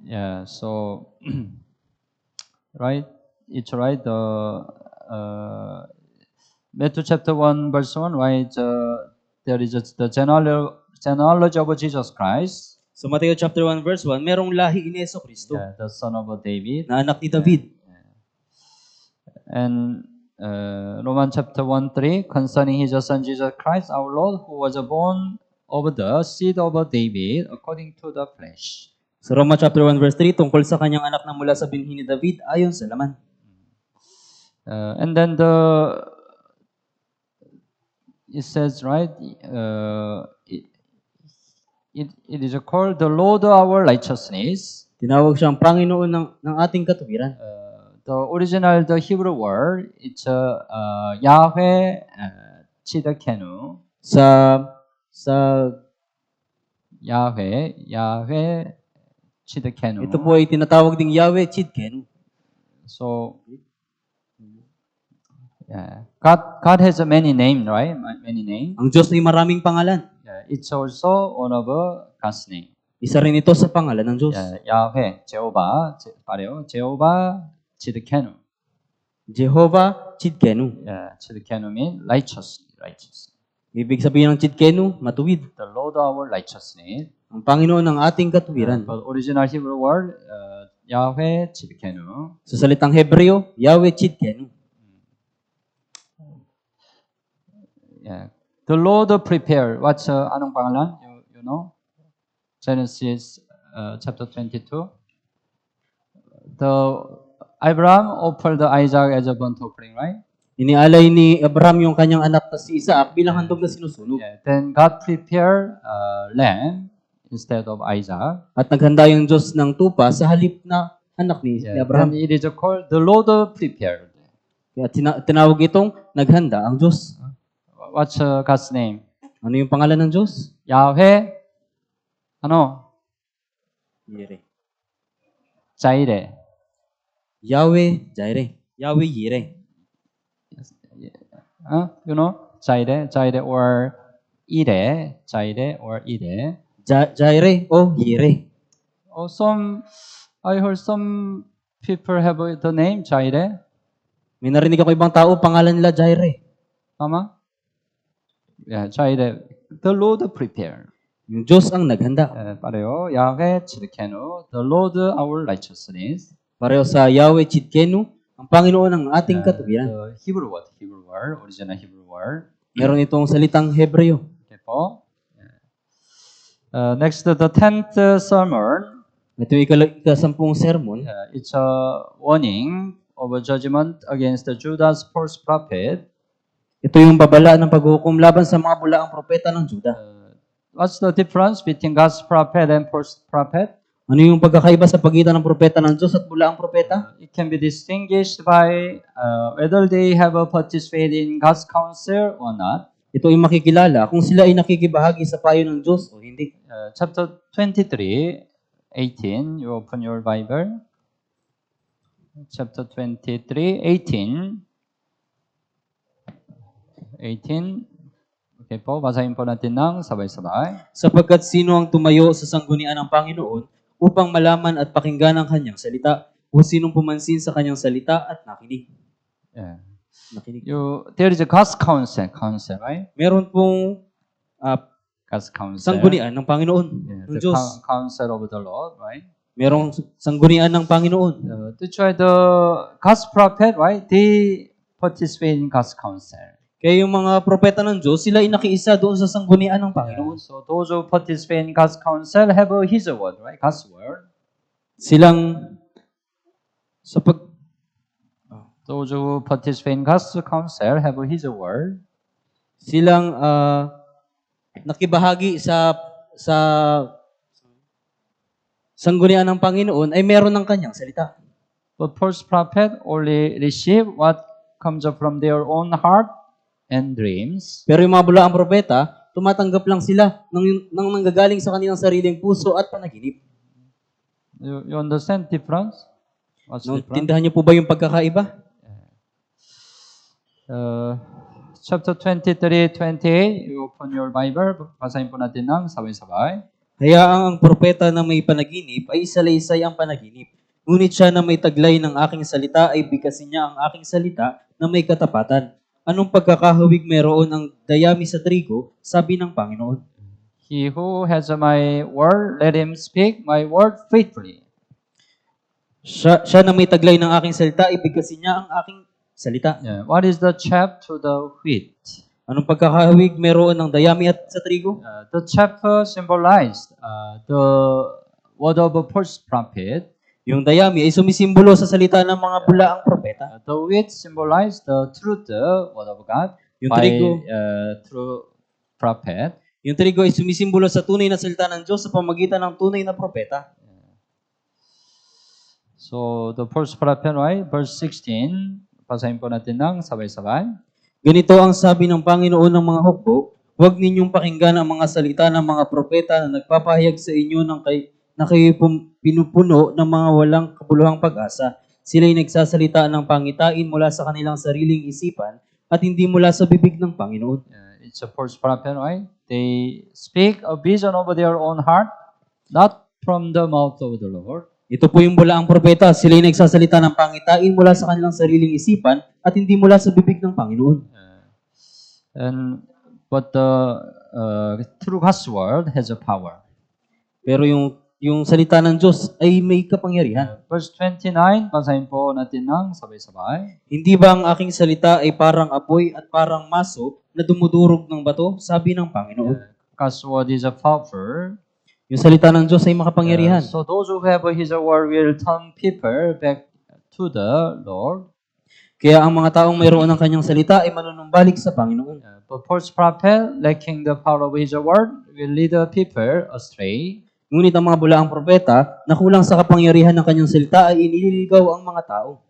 Yeah, so right, it's right. Matthew chapter 1 verse 1, right? There is the genealogy of Jesus Christ. So Mateo chapter 1 verse 1, merong lahi ni Jesucristo, The son of David. na anak ni David. And Romans chapter 1:3, concerning his son Jesus Christ, our Lord, who was born of the seed of David according to the flesh. Sa Roma chapter 1 verse 3, tungkol sa kanyang anak na mula sa binhi ni David ayon sa laman. And then it says, right, it is called the Lord our righteousness. Tinawag siyang Panginoon ng ating katuwiran. The original, the Hebrew word, it's Yahweh Tzidkenu. Sa Yahweh Chidkenu. Ito po ay tinatawag ding Yahweh Chidkenu. So, yeah, God has a many name, right? Many name. Ang Diyos ay maraming pangalan. Yeah, it's also one of God's name. Isa rin ito sa pangalan ng Diyos. Yeah, Yahweh, Jehovah, 말해요. Jehovah Chidkenu. Jehovah Chidkenu. Yeah, Chidkenu means righteous. Ibig sabihin ng Chidkenu, matuwid. The Lord our righteousness. Ang Panginoon ng ating katuwiran. But original Hebrew word, Yahweh Chidkenu. Sa salitang Hebreo, Yahweh Chidkenu. Yeah. The Lord prepared. What's anong pangalan? You know? Genesis chapter 22. The Abraham offered Isaac as a burnt offering, right? Inialay ni Abraham yung kanyang anak na si Isaac bilang handog na sinusunog. Yeah. Then God prepared lamb instead of Isaac. At naghanda yung Diyos ng tupa sa halip na anak ni Yeah. Abraham. Then it is called the Lord prepared. Kaya tinawag itong naghanda ang Diyos. What's God's name? Ano yung pangalan ng Diyos? Yahweh. Ano? Yire. Jaire. Yahweh Jireh. Yahweh Yire. You know? Jaire or Ire. Jaire or Ire. Jireh o Yire. Oh, I heard some people have the name Jaire. May narinig ako ibang tao, pangalan nila Jireh. Tama? Yeah, Jaire. The Lord prepared. Yung Diyos ang naghanda. Pareho, Yahweh Chidkenu, the Lord our righteousness. Pareho sa Yahweh Chidkenu, ang Panginoon ng ating katuwiran. The Hebrew word, original Hebrew word. Meron itong salitang Hebreo. Okay po. Next, the 10th sermon. Ito yung ikasampung sermon. It's a warning of a judgment against Judah's false prophet. Ito yung babala ng paghukom laban sa mga bulaang propeta ng Juda. What's the difference between God's prophet and false prophet? Ano yung pagkakaiba sa pagitan ng propeta ng Diyos at bulaang propeta? It can be distinguished by whether they have participated in God's counsel or not. Ito ay makikilala kung sila ay nakikibahagi sa payo ng Diyos o hindi. Chapter 23:18. You open your Bible. Chapter 23:18. 18. Okay po, basahin po natin ng sabay-sabay. Sapagkat sino ang tumayo sa sanggunian ng Panginoon upang malaman at pakinggan ang kanyang salita o sinong pumansin sa kanyang salita at nakinig. Yeah. Nakinig. There is a God's counsel, right? Meron pong God's counsel. sanggunian ng Panginoon, Yeah, ng the Diyos. counsel of the Lord, right? Merong sanggunian ng Panginoon. That's why the God's prophet, right? They participate in God's counsel. Kaya yung mga propeta ng Diyos, sila ay nakiisa doon sa sanggunian ng Panginoon. So those who participate in God's counsel have His word, right? God's word. Silang Those who participate in God's counsel have His word. silang nakibahagi sa sanggunian ng Panginoon ay meron ng kanyang salita. But false prophet only receive what comes from their own heart and dreams. Pero yung mga bulaang propeta, tumatanggap lang sila ng nanggagaling sa kanilang sariling puso at panaginip. You understand difference? What's difference? Tindahan niyo po ba yung pagkakaiba? Chapter 23:28. You open your Bible. Basahin po natin ng sabay-sabay. Kaya ang propeta na may panaginip ay isalaysay ang panaginip. Ngunit siya na may taglay ng aking salita ay bigkasin niya ang aking salita na may katapatan. Anong pagkakahawig meron ang dayami sa trigo, sabi ng Panginoon. He who has my word, let him speak my word faithfully. Siya na may taglay ng aking salita, ibigkasin niya ang aking salita. Yeah. What is the chaff to the wheat? Anong pagkakahawig meron ng dayami at sa trigo? The chaff symbolized the word of a false prophet. Yung dayami ay sumisimbolo sa salita ng mga bulaang propeta. The wheat symbolized the truth, word of God, Yung by trigo, true prophet. yung trigo ay sumisimbolo sa tunay na salita ng Diyos sa pamagitan ng tunay na propeta. So, the false prophet, right? Verse 16. Basahin po natin ng sabay-sabay. Ganito ang sabi ng Panginoon ng mga hukbo, Huwag ninyong pakinggan ang mga salita ng mga propeta na nagpapahayag sa inyo na kayo pinupuno ng mga walang kabuluhang pag-asa. Sila'y nagsasalita ng pangitain mula sa kanilang sariling isipan at hindi mula sa bibig ng Panginoon. It's a false prophet, right? They speak a vision over their own heart, not from the mouth of the Lord. Ito po yung bulaang propeta. Sila'y nagsasalita ng pangitain mula sa kanilang sariling isipan at hindi mula sa bibig ng Panginoon. But the true God's word has a power. Pero yung salita ng Diyos ay may kapangyarihan. Verse 29, basahin po natin ng sabay-sabay. Hindi ba ang aking salita ay parang apoy at parang maso na dumudurog ng bato? Sabi ng Panginoon. God's word is a power. Yung salita ng Diyos ay makapangyarihan. So those who have His word will turn people back to the Lord. Kaya ang mga taong mayroon ng kanyang salita ay manunumbalik sa Panginoon. But false prophet, lacking the power of His word, will lead the people astray. Ngunit ang mga bulaang propeta na kulang sa kapangyarihan ng kanyang salita ay inililigaw ang mga tao.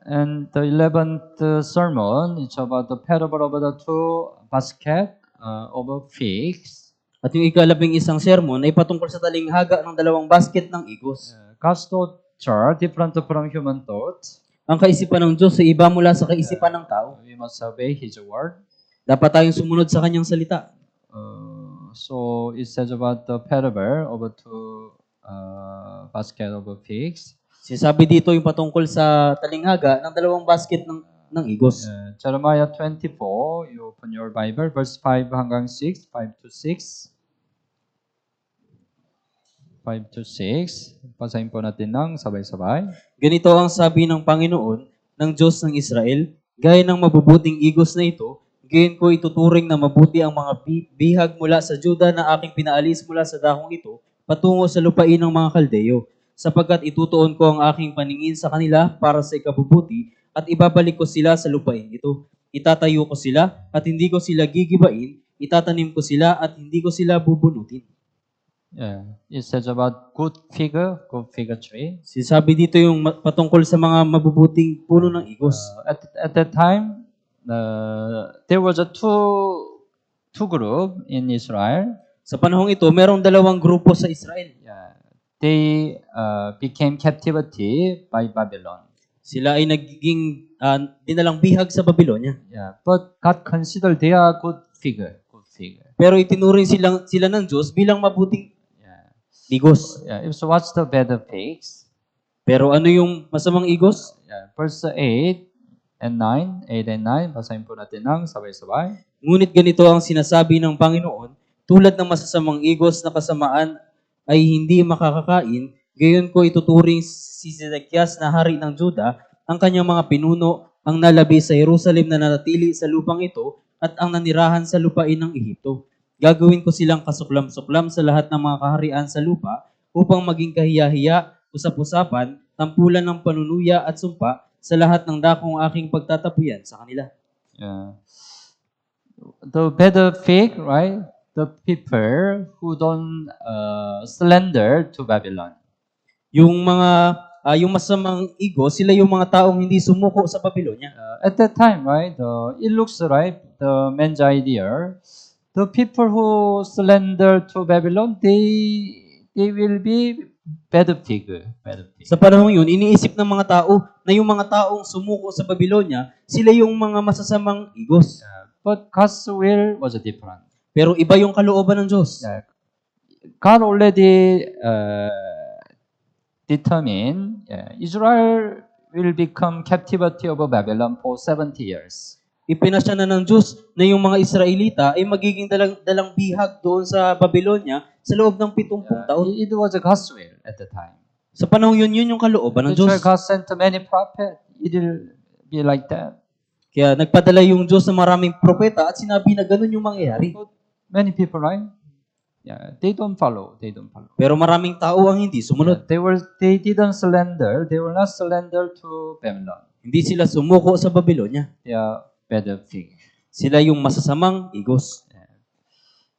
And the 11th sermon, it's about the parable of the two basket of figs. At yung ika-11 sermon ay patungkol sa talinghaga ng dalawang basket ng igos. God's thoughts are different from human thoughts. Ang kaisipan ng Diyos ay iba mula sa kaisipan ng tao. We must obey His word. Dapat tayong sumunod sa kanyang salita. So it says about the parable of two basket of figs. Sinasabi dito yung patungkol sa talinghaga ng dalawang basket ng igos. Jeremiah 24, you open your Bible, verse 5 hanggang 6, 5 to 6. 5 to 6. Basahin po natin ng sabay-sabay. Ganito ang sabi ng Panginoon ng Diyos ng Israel, gaya ng mabubuting igos na ito, gayon ko ituturing na mabuti ang mga bihag mula sa Juda na aking pinaalis mula sa dahong ito, patungo sa lupain ng mga Kaldeo, sapagkat itutuon ko ang aking paningin sa kanila para sa ikabubuti at ibabalik ko sila sa lupain ito. Itatayo ko sila at hindi ko sila gigibain, itatanim ko sila at hindi ko sila bubunutin. It says about good fig tree. Sinasabi dito yung patungkol sa mga mabubuting puno ng igos. At that time, there was a two group in Israel. Sa panahong ito, merong dalawang grupo sa Israel. They became captivity by Babylon. Sila ay nagiging dinalang bihag sa Babylonia. But God considered they are good figure. Pero itinuring sila ng Diyos bilang mabuting igos. So what's the bad figs? Pero ano yung masamang igos? Verse 8 and 9, basahin po natin ng sabay-sabay. Ngunit ganito ang sinasabi ng Panginoon, tulad ng masasamang igos na kasamaan ay hindi makakakain, gayon ko ituturing si Zedekias na hari ng Juda, ang kanyang mga pinuno, ang nalabi sa Jerusalem na nanatili sa lupang ito, at ang nanirahan sa lupain ng Ehipto. Gagawin ko silang kasuklam-suklam sa lahat ng mga kaharian sa lupa upang maging kahiya-hiya, usap-usapan, tampulan ng panunuya at sumpa sa lahat ng dakong aking pagtatapuyan sa kanila. The better fig, right? The people who don't surrender to Babylon. Yung masamang igos, sila yung mga taong hindi sumuko sa Babylonia. At that time, right? It looks right. The man's idea. The people who surrender to Babylon, they will be better fig. Sa panahon yun, iniisip ng mga tao na yung mga taong sumuko sa Babylonia, sila yung mga masasamang igos. But God's will was different. Pero iba yung kalooban ng Diyos. God already determined Israel will become captivity of Babylon for 70 years. Ipinasya na ng Diyos na yung mga Israelita ay magiging dalang bihag doon sa Babylonia sa loob ng 70 taon. It was God's will at the time. Sa panahon yun yung kalooban ng That's why Diyos. God sent many prophets. It will be like that. Kaya nagpadala yung Diyos ng maraming propeta at sinabi na ganun yung mangyayari. But many people, right? They don't follow. Pero maraming tao ang hindi sumunod. They didn't surrender. They will not surrender to Babylon. Hindi sila sumuko sa Babylonia. They are better fig. Sila yung masasamang igos.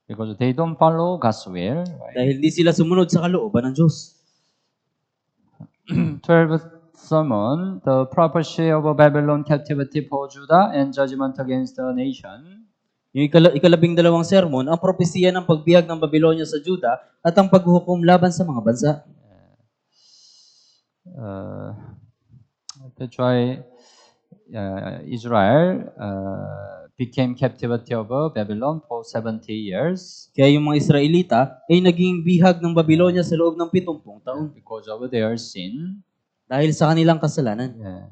Because they don't follow God's will. Right? Dahil hindi sila sumunod sa kalooban ng Diyos. 12th sermon, the prophecy of Babylon captivity for Judah and judgment against the nation. Yung ikalabing dalawang sermon, ang propesiya ng pagbihag ng Babylonia sa Juda at ang paghuhukom laban sa mga bansa. That's why Israel became captivity of Babylon for 70 years Kaya yung mga Israelita ay naging bihag ng Babylonia sa loob ng 70 taon because of their sin. dahil sa kanilang kasalanan. Yeah.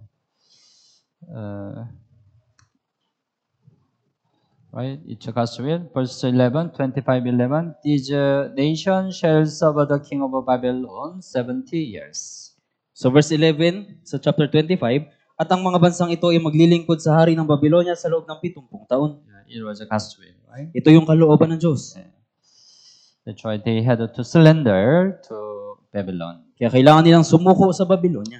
Right, it's a gospel. Verse 11, 25:11. This nation shall serve the king of Babylon 70 years. So verse 11 sa chapter 25, at ang mga bansang ito ay maglilingkod sa hari ng Babylonia sa loob ng 70 taon. It was a gospel, right? Ito yung kalooban ng Diyos. That's why they had to surrender to Babylon. Kaya kailangan nilang sumuko sa Babylonia.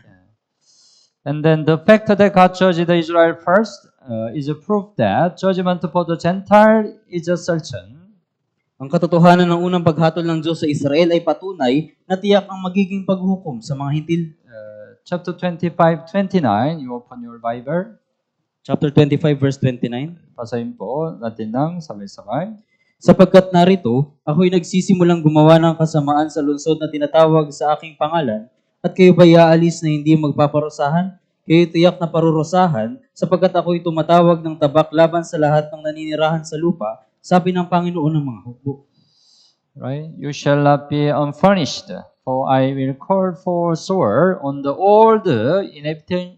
And then the fact that God judged Israel first is a proof that judgment for the Gentile is a certain. Ang katotohanan ng unang paghatol ng Diyos sa Israel ay patunay na tiyak ang magiging paghukom sa mga hintil. Chapter 25:29, you open your Bible. Chapter 25 verse 29. Basahin po natin ng sabay-sabay. Sapagkat narito, ako'y nagsisimulang gumawa ng kasamaan sa lungsod na tinatawag sa aking pangalan, at kayo ba'y aalis na hindi magpaparusahan? Kayo tiyak na parurusahan, sapagkat ako'y tumatawag ng tabak laban sa lahat ng naninirahan sa lupa, sabi ng Panginoon ng mga hukbo. Right? You shall not be unfurnished, for I will call for sword on the all the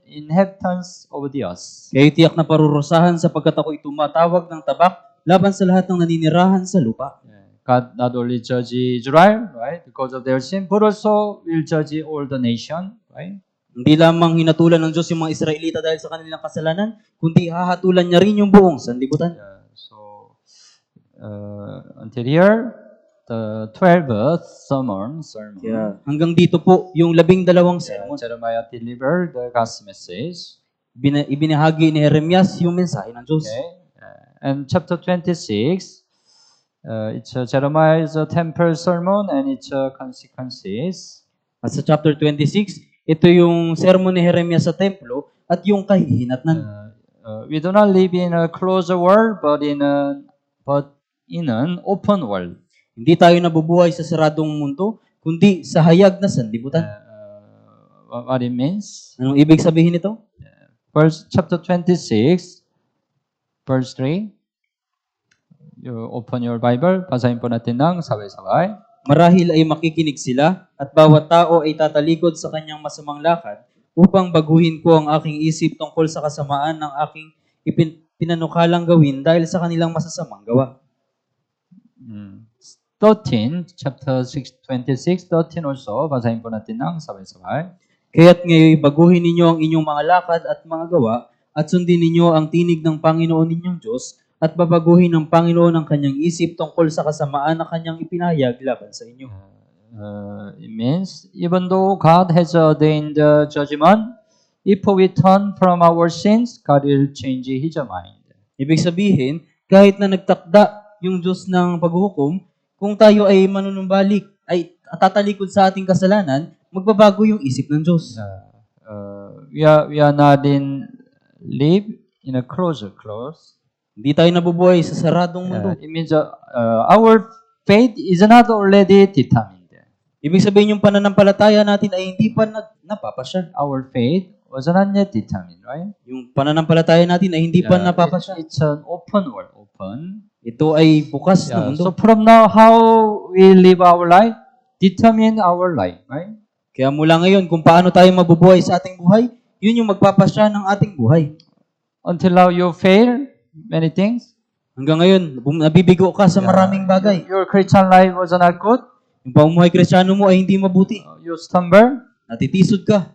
inhabitants of the earth. Kayo tiyak na parurusahan, sapagkat ako'y tumatawag ng tabak laban sa lahat ng naninirahan sa lupa. God not only judge Israel, right, because of their sin, but also will judge all the nation, right? Hindi lamang hinatulan ng Diyos yung mga Israelita dahil sa kanilang kasalanan, kundi hahatulan niya rin yung buong sanlibutan. So, until here, the 12th sermon. Kaya hanggang dito po, yung 12 sermon. Jeremiah delivered the God's message. Ibinahagi ni Jeremias yung mensahe ng Diyos. Okay. And chapter 26, it's Jeremiah's temple sermon and its consequences. At sa chapter 26, ito yung sermon ni Jeremias sa templo at yung kahihinatnan. We do not live in a closed world, but in an open world. Hindi tayo nabubuhay sa saradong mundo, kundi sa hayag na sanlibutan. What it means? Anong ibig sabihin nito? Chapter 26, verse 3. You open your Bible, basahin po natin ng sabay-sabay. Marahil ay makikinig sila at bawat tao ay tatalikod sa kanyang masamang lakad upang baguhin ko ang aking isip tungkol sa kasamaan ng aking pinanukalang gawin dahil sa kanilang masasamang gawa. 13, chapter 26, 13 also, basahin po natin ng sabay-sabay. Kaya't ngayon baguhin ninyo ang inyong mga lakad at mga gawa at sundin ninyo ang tinig ng Panginoon ninyong Diyos at babaguhin ng Panginoon ang kanyang isip tungkol sa kasamaan na kanyang ipinahayag laban sa inyo. It means, even though God has ordained judgment, if we turn from our sins, God will change His mind. Ibig sabihin, kahit na nagtakda yung Diyos ng paghuhukom, kung tayo ay manunumbalik, ay tatalikod sa ating kasalanan, magbabago yung isip ng Diyos. We are not live in a closed. Hindi tayo nabubuhay sa saradong mundo. It means our faith is not already determined. Ibig sabihin yung pananampalataya natin ay hindi pa napapasya. Our faith was not yet determined, right? Yung pananampalataya natin ay hindi pa napapasya. It's an open world, open. Ito ay bukas na mundo. So from now, how we live our life determine our life, right? Kaya mula ngayon, kung paano tayo mabubuhay sa ating buhay, yun yung magpapasya ng ating buhay. Until now you fail many things. Hanggang ngayon, nabibigo ka sa maraming bagay. Your Christian life was not good. Yung pamumuhay Kristiyano mo ay hindi mabuti. You stumble. Natitisod ka.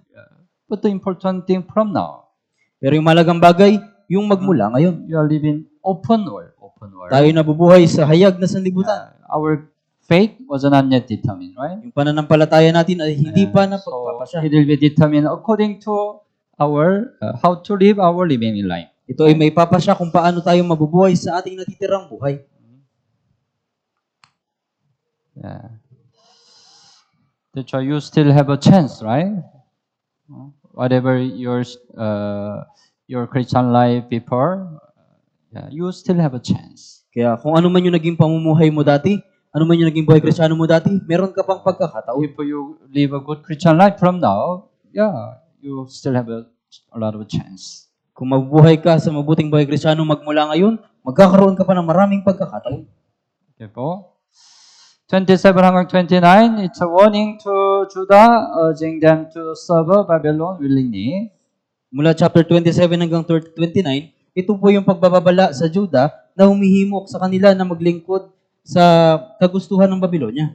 But the important thing from now, Pero yung malagang bagay, yung magmula ngayon. you are living open world. Tayo nabubuhay sa hayag na sanlibutan. Our faith was not yet determined, right? Yung pananampalataya natin ay hindi pa So napagpapasya. it will be determined according to our how to live our living life. Ito ay may papasya kung paano tayo mabubuhay sa ating natitirang buhay. Yeah. That's why you still have a chance, right? whatever your Christian life before, you still have a chance. Kaya kung ano man yung naging pamumuhay mo dati, ano man yung naging buhay Kristiyano mo dati, meron ka pang pagkakataon. If you live a good Christian life from now, you still have a lot of chance. Kung mabubuhay ka sa mabuting buhay Kristiyano magmula ngayon, magkakaroon ka pa ng maraming pagkakataon. Okay po. 27 hanggang 29, it's a warning to Judah, urging them to serve Babylon willingly. Mula chapter 27 hanggang 29, ito po yung pagbababala sa Juda na humihimok sa kanila na maglingkod sa kagustuhan ng Babylonia.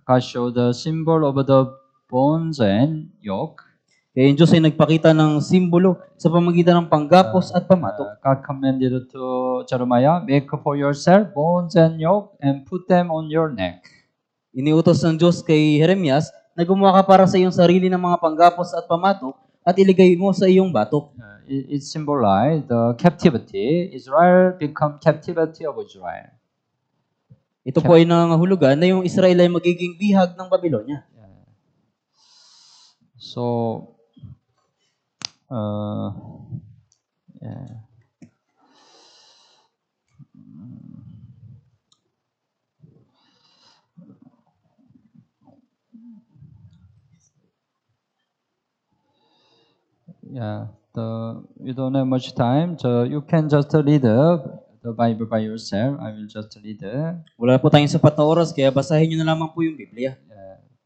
God showed the symbol of the bonds and yoke. Kaya yung Diyos ay nagpakita ng simbolo sa pamagitan ng panggapos at pamatok. God commanded to Jeremiah, make for yourself bonds and yoke and put them on your neck. Iniutos ng Diyos kay Jeremias na gumawa ka para sa iyong sarili ng mga panggapos at pamatok at iligay mo sa iyong batok. It symbolized the captivity. Israel become captivity of Israel. Ito po ay nangahulugan na yung Israel ay magiging bihag ng Babylonia. So, we don't have much time, so you can just read the Bible by yourself. I will just read. Wala po tayong sapat na oras, kaya basahin nyo na lamang po yung Biblia.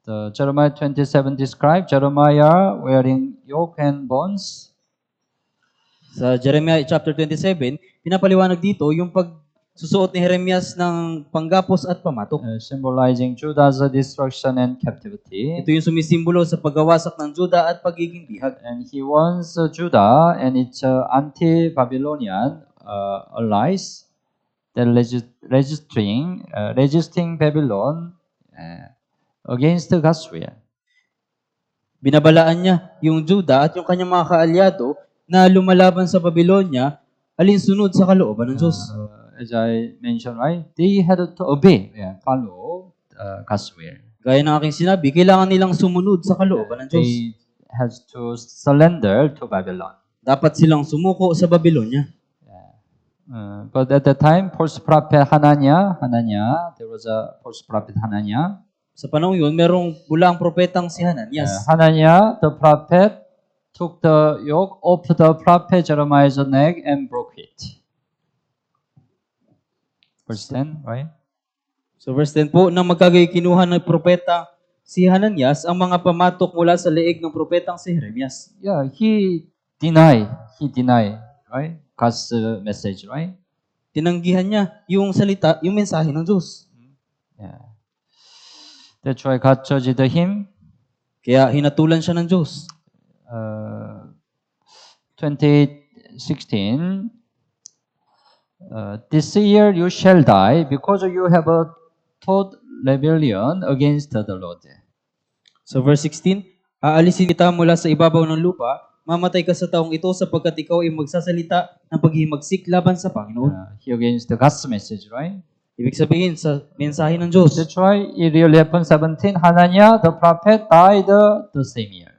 The Jeremiah 27 describe Jeremiah wearing yoke and bonds. Sa Jeremiah chapter 27, pinapaliwanag dito yung pagsusuot ni Jeremias ng panggapos at pamatok. Symbolizing Judah's destruction and captivity. Ito yung sumisimbolo sa paggawasak ng Juda at pagiging bihag. And he wants Judah and its anti-Babylonian allies that resisting Babylon against God's will. Binabalaan niya yung Juda at yung kanyang mga kaalyado na lumalaban sa Babylonia alinsunod sa kalooban ng Diyos. As I mentioned, right, they had to obey, follow God's will. Gaya ng aking sinabi, kailangan nilang sumunod sa kalooban ng Diyos. They had to surrender to Babylon. Dapat silang sumuko sa Babylonia. But at the time, false prophet Hananiah, there was a false prophet Hananiah. Sa panahon yun, merong bulang propetang si Hananias. Hananiah, the prophet, took the yoke off the prophet Jeremiah's neck and broke it. Verse 10, right? So verse 10 po, nang magkagay kinuha ng propeta si Hananias ang mga pamatok mula sa leeg ng propetang si Jeremias. Yeah, he denied, right? God's message, right? Tinanggihan niya yung salita, yung mensahe ng Diyos. Yeah. That's why God judged him. Kaya hinatulan siya ng Diyos. 28:16. This year you shall die because you have taught rebellion against the Lord. So verse 16, aalisin kita mula sa ibabaw ng lupa, mamatay ka sa taong ito sapagkat ikaw ay magsasalita ng paghimagsik laban sa Panginoon. He against the God's message, right? Ibig sabihin sa mensahe ng Diyos. That's why it really happened 17. Hananiah, the prophet, died the same year.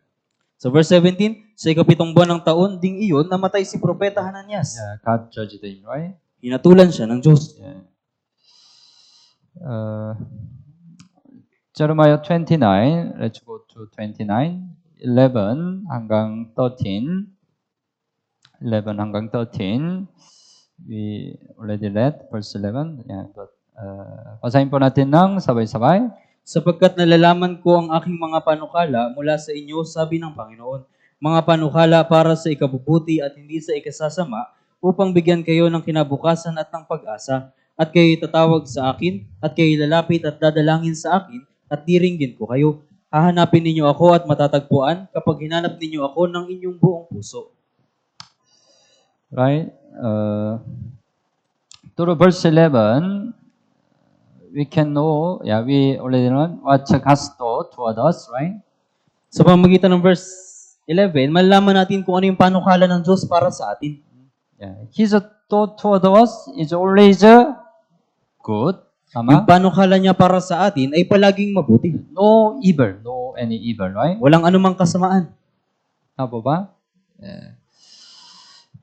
So verse 17, sa ikapitong buwan ng taon, ding iyon, namatay si Propeta Hananias. Yeah, God judged him, right? Hinatulan siya ng Diyos. Yeah. Jeremiah 29, let's go to 29, 11 hanggang 13. 11 hanggang 13. We already read verse 11. Yeah, but basahin po natin ng sabay-sabay. Sapagkat nalalaman ko ang aking mga panukala mula sa inyo, sabi ng Panginoon, mga panukala para sa ikabubuti at hindi sa ikasasama, upang bigyan kayo ng kinabukasan at ng pag-asa, at kayo tatawag sa akin, at kayo lalapit at dadalangin sa akin, at diringgin ko kayo. Hahanapin ninyo ako at matatagpuan kapag hinanap ninyo ako ng inyong buong puso. Right? Through verse 11, we can know, we already know what God's taught toward us, right? Sa pamamagitan ng verse 11, malalaman natin kung ano yung panukala ng Diyos para sa atin. Yeah. His thought toward us is always good. Yung Tama? panukala niya para sa atin ay palaging mabuti. No evil, no any evil, right? Walang anumang kasamaan. Tama ba? Yeah.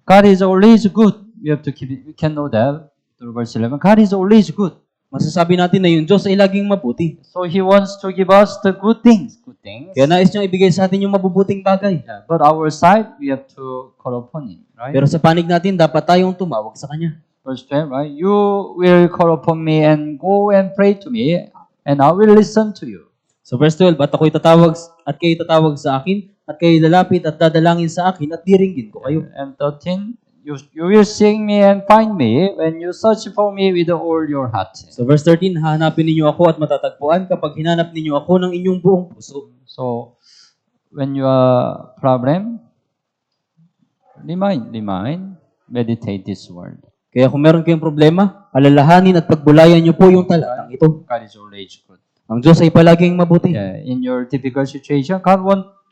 God is always good. We have to keep it. We can know that through verse 11. God is always good. Masasabi natin na yung Diyos ay laging mabuti. So He wants to give us the good things. Good things. Kaya nais niyang ibigay sa atin yung mabubuting bagay. Yeah, but our side, we have to call upon Him, right? Pero sa panig natin, dapat tayong tumawag sa Kanya. Verse 12, right? You will call upon me and go and pray to me, and I will listen to you. So verse 12, at ako'y tatawag at kayo tatawag sa akin, at kayo lalapit at dadalangin sa akin, at diringgin ko kayo. And 13, you will seek me and find me when you search for me with all your heart. So verse 13, hahanapin ninyo ako at matatagpuan kapag hinanap ninyo ako ng inyong buong puso. So, when you are problem, remind, meditate this word. Kaya kung meron kayong problema, alalahanin at pagbulayan niyo po yung talatang ito. God is always good. Ang Diyos ay palaging mabuti. Yeah, in your difficult situation, God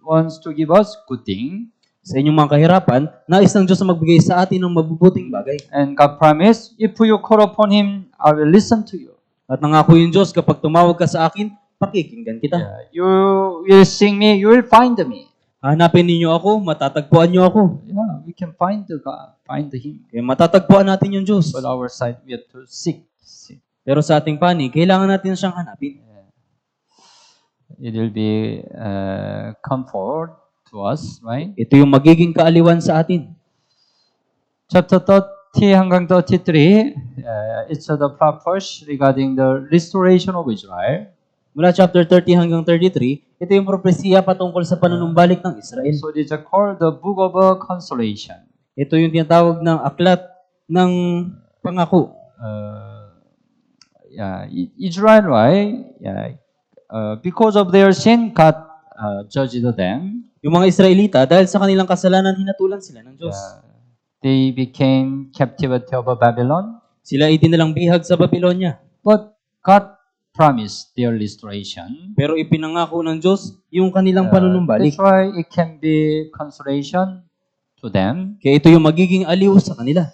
wants to give us good thing. Sa inyong mga kahirapan, nais ng Diyos na magbigay sa atin ng mabubuting bagay. And God promised, if you call upon Him, I will listen to you. At nangako yung Diyos, kapag tumawag ka sa akin, pakikinggan kita. Yeah, you will sing me, you will find me. Hanapin ninyo ako, matatagpuan niyo ako. Yeah, we can find the God, find Him. Kaya matatagpuan natin yung Diyos. But our side, we have to seek. Pero sa ating panig, kailangan natin siyang hanapin. It will be comfort to us, right? Ito yung magiging kaaliwan sa atin. Chapter 30 hanggang 33, it's the purpose regarding the restoration of Israel. Mula chapter 30 hanggang 33, ito yung propesiya patungkol sa panunumbalik ng Israel. So it is called the Book of Consolation. Ito yung tinatawag ng aklat ng pangako. Israel, right? Because of their sin, God judged them. Yung mga Israelita, dahil sa kanilang kasalanan, hinatulan sila ng Diyos. They became captivity of Babylon. Sila ay dinalang bihag sa Babylonia. But God promised their restoration. Pero ipinangako ng Diyos yung kanilang panunumbalik. That's why it can be consolation to them. Kaya ito yung magiging aliw sa kanila.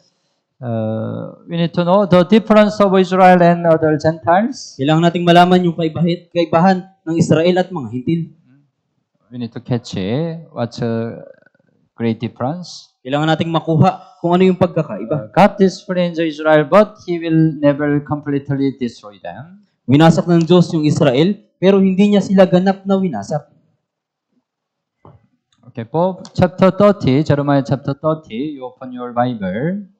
We need to know the difference of Israel and other Gentiles. Kailangan nating malaman yung kaibahan ng Israel at mga Hintil. We need to catch what's a great difference. Kailangan nating makuha kung ano yung pagkakaiba. God disciplines Israel, but He will never completely destroy them. Winasak ng Diyos yung Israel, pero hindi niya sila ganap na winasak. Okay, po, chapter 30, Jeremiah chapter 30, you open your Bible.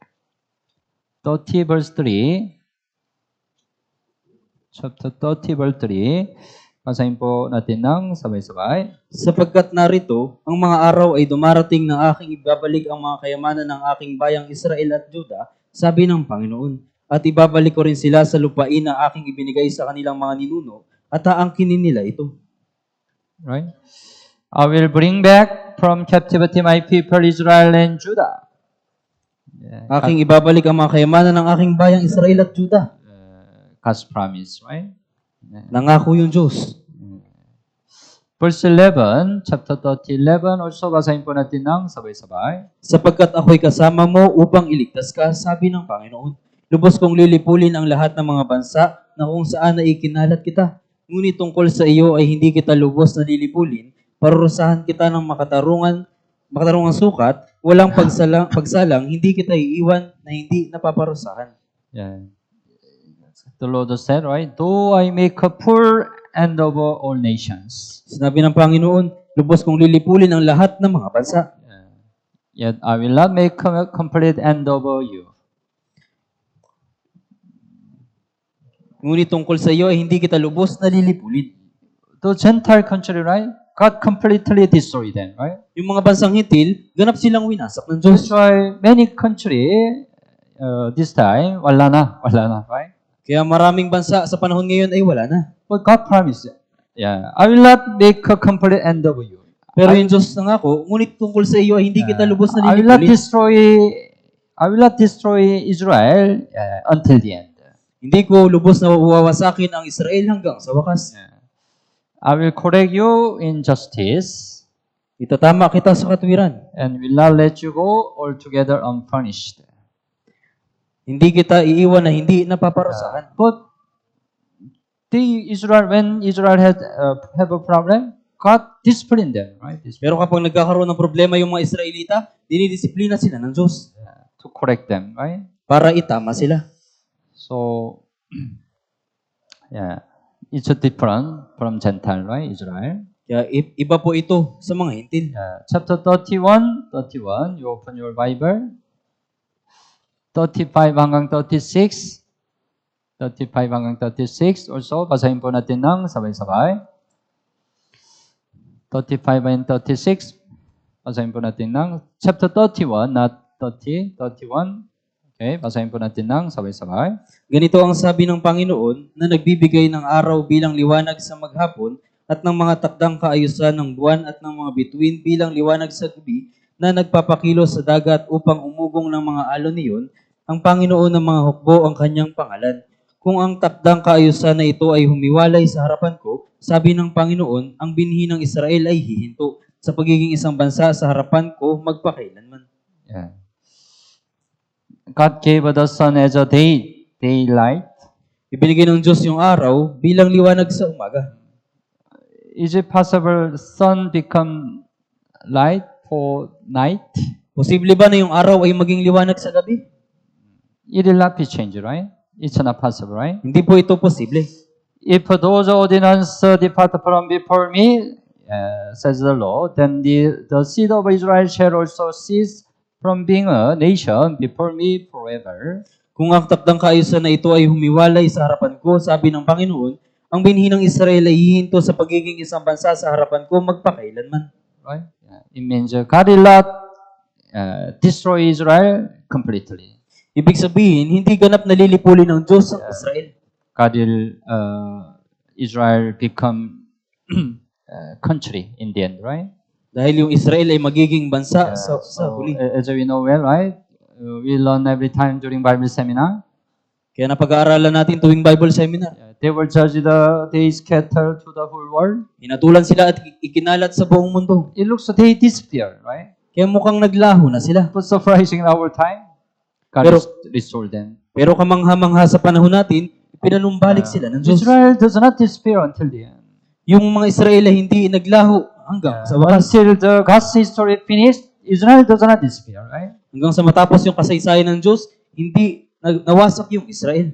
30 verse 3. Chapter 30 verse 3. Basahin po natin ng sabay-sabay. Sapagkat narito, ang mga araw ay dumarating na aking ibabalik ang mga kayamanan ng aking bayang Israel at Juda, sabi ng Panginoon. At ibabalik ko rin sila sa lupain na aking ibinigay sa kanilang mga ninuno, at aangkinin nila ito. Right? I will bring back from captivity my people Israel and Judah. Aking ibabalik ang mga kayamanan ng aking bayang Israel at Juda. God's promise, right? Nangako yung Diyos. Verse 11, chapter 30, 11, also basahin po natin ng sabay-sabay. Sapagkat ako'y kasama mo upang iligtas ka, sabi ng Panginoon. Lubos kong lilipulin ang lahat ng mga bansa na kung saan na ikinalat kita. Ngunit tungkol sa iyo ay hindi kita lubos na lilipulin, parurusahan kita ng makatarungan sukat, walang pagsalang, hindi kita iiwan na hindi napaparusahan. Yeah. The Lord said, right? Though I make a poor end of all nations, Sinabi ng Panginoon, lubos kong lilipulin ang lahat ng mga bansa. yet I will not make a complete end of you. Ngunit tungkol sa iyo ay hindi kita lubos na lilipulin. The Gentile country, right? God completely destroyed them, right? Yung mga bansang hitil, ganap silang winasak ng Diyos. That's why many country this time wala na, right? Kaya maraming bansa sa panahon ngayon ay wala na. But God promised, I will not make a complete end of you. Pero yung Diyos nangako, ngunit tungkol sa iyo ay hindi kita lubos na I will not lilipulin. destroy Israel until the end. Hindi ko lubos na wawasakin ang Israel hanggang sa wakas. I will correct you in justice Itatama kita sa katwiran. and will not let you go altogether unpunished. Hindi kita iiwan na hindi napaparusahan. But when Israel have a problem, God disciplined them, right? Pero kapag nagkakaroon ng problema yung mga Israelita, dinidisiplina sila ng Diyos To correct them, right? para itama sila. So, yeah, it's different from Gentile, right? Israel. Kaya iba po ito sa mga hintil. Chapter 31, you open your Bible. 35 hanggang 36. 35 hanggang 36. Also, basahin po natin ng sabay-sabay. 35 and 36. Basahin po natin ng chapter 31, not 30, 31. Okay, basahin po natin ng sabay-sabay. Ganito ang sabi ng Panginoon na nagbibigay ng araw bilang liwanag sa maghapon at ng mga takdang kaayusan ng buwan at ng mga bituin bilang liwanag sa gabi na nagpapakilos sa dagat upang umugong ng mga alon niyon, ang Panginoon ng mga hukbo ang kanyang pangalan. Kung ang takdang kaayusan na ito ay humiwalay sa harapan ko, sabi ng Panginoon, ang binhi ng Israel ay hihinto sa pagiging isang bansa sa harapan ko magpakailanman. Yeah. God gave the sun as a daylight. Ibinigay ng Diyos yung araw bilang liwanag sa umaga. Is it possible sun become light for night? Posible ba na yung araw ay maging liwanag sa gabi? It will not be changed, right? It's not possible, right? Hindi po ito posible. If those ordinances depart from before me, says the Lord, then the seed of Israel shall also cease from being a nation before me forever. Kung ang takdang kaayusan na ito ay humiwalay sa harapan ko, sabi ng Panginoon, ang binhi ng Israel ay hihinto sa pagiging isang bansa sa harapan ko magpakailanman. Right? It means God will not destroy Israel completely. Ibig sabihin, hindi ganap nalilipulin ng Diyos ang Israel. God will Israel become country in the end, right? Dahil yung Israel ay magiging bansa sa huli. As we know well, right? We learn every time during Bible seminar. Kaya napag-aaralan natin tuwing Bible seminar. They will judge they scatter to the whole world. Hinatulan sila at ikinalat sa buong mundo. It looks they disappear, right? Kaya mukhang naglaho na sila. But surprising in our time, God restored them. Pero kamangha-mangha sa panahon natin, pinanumbalik sila ng Diyos. Israel does not disappear until the end. Yung mga Israel ay hindi naglaho hanggang sa wakas. Until the God's history finished, Israel does not disappear, right? Hanggang sa matapos yung kasaysayan ng Diyos, hindi nawasak yung Israel.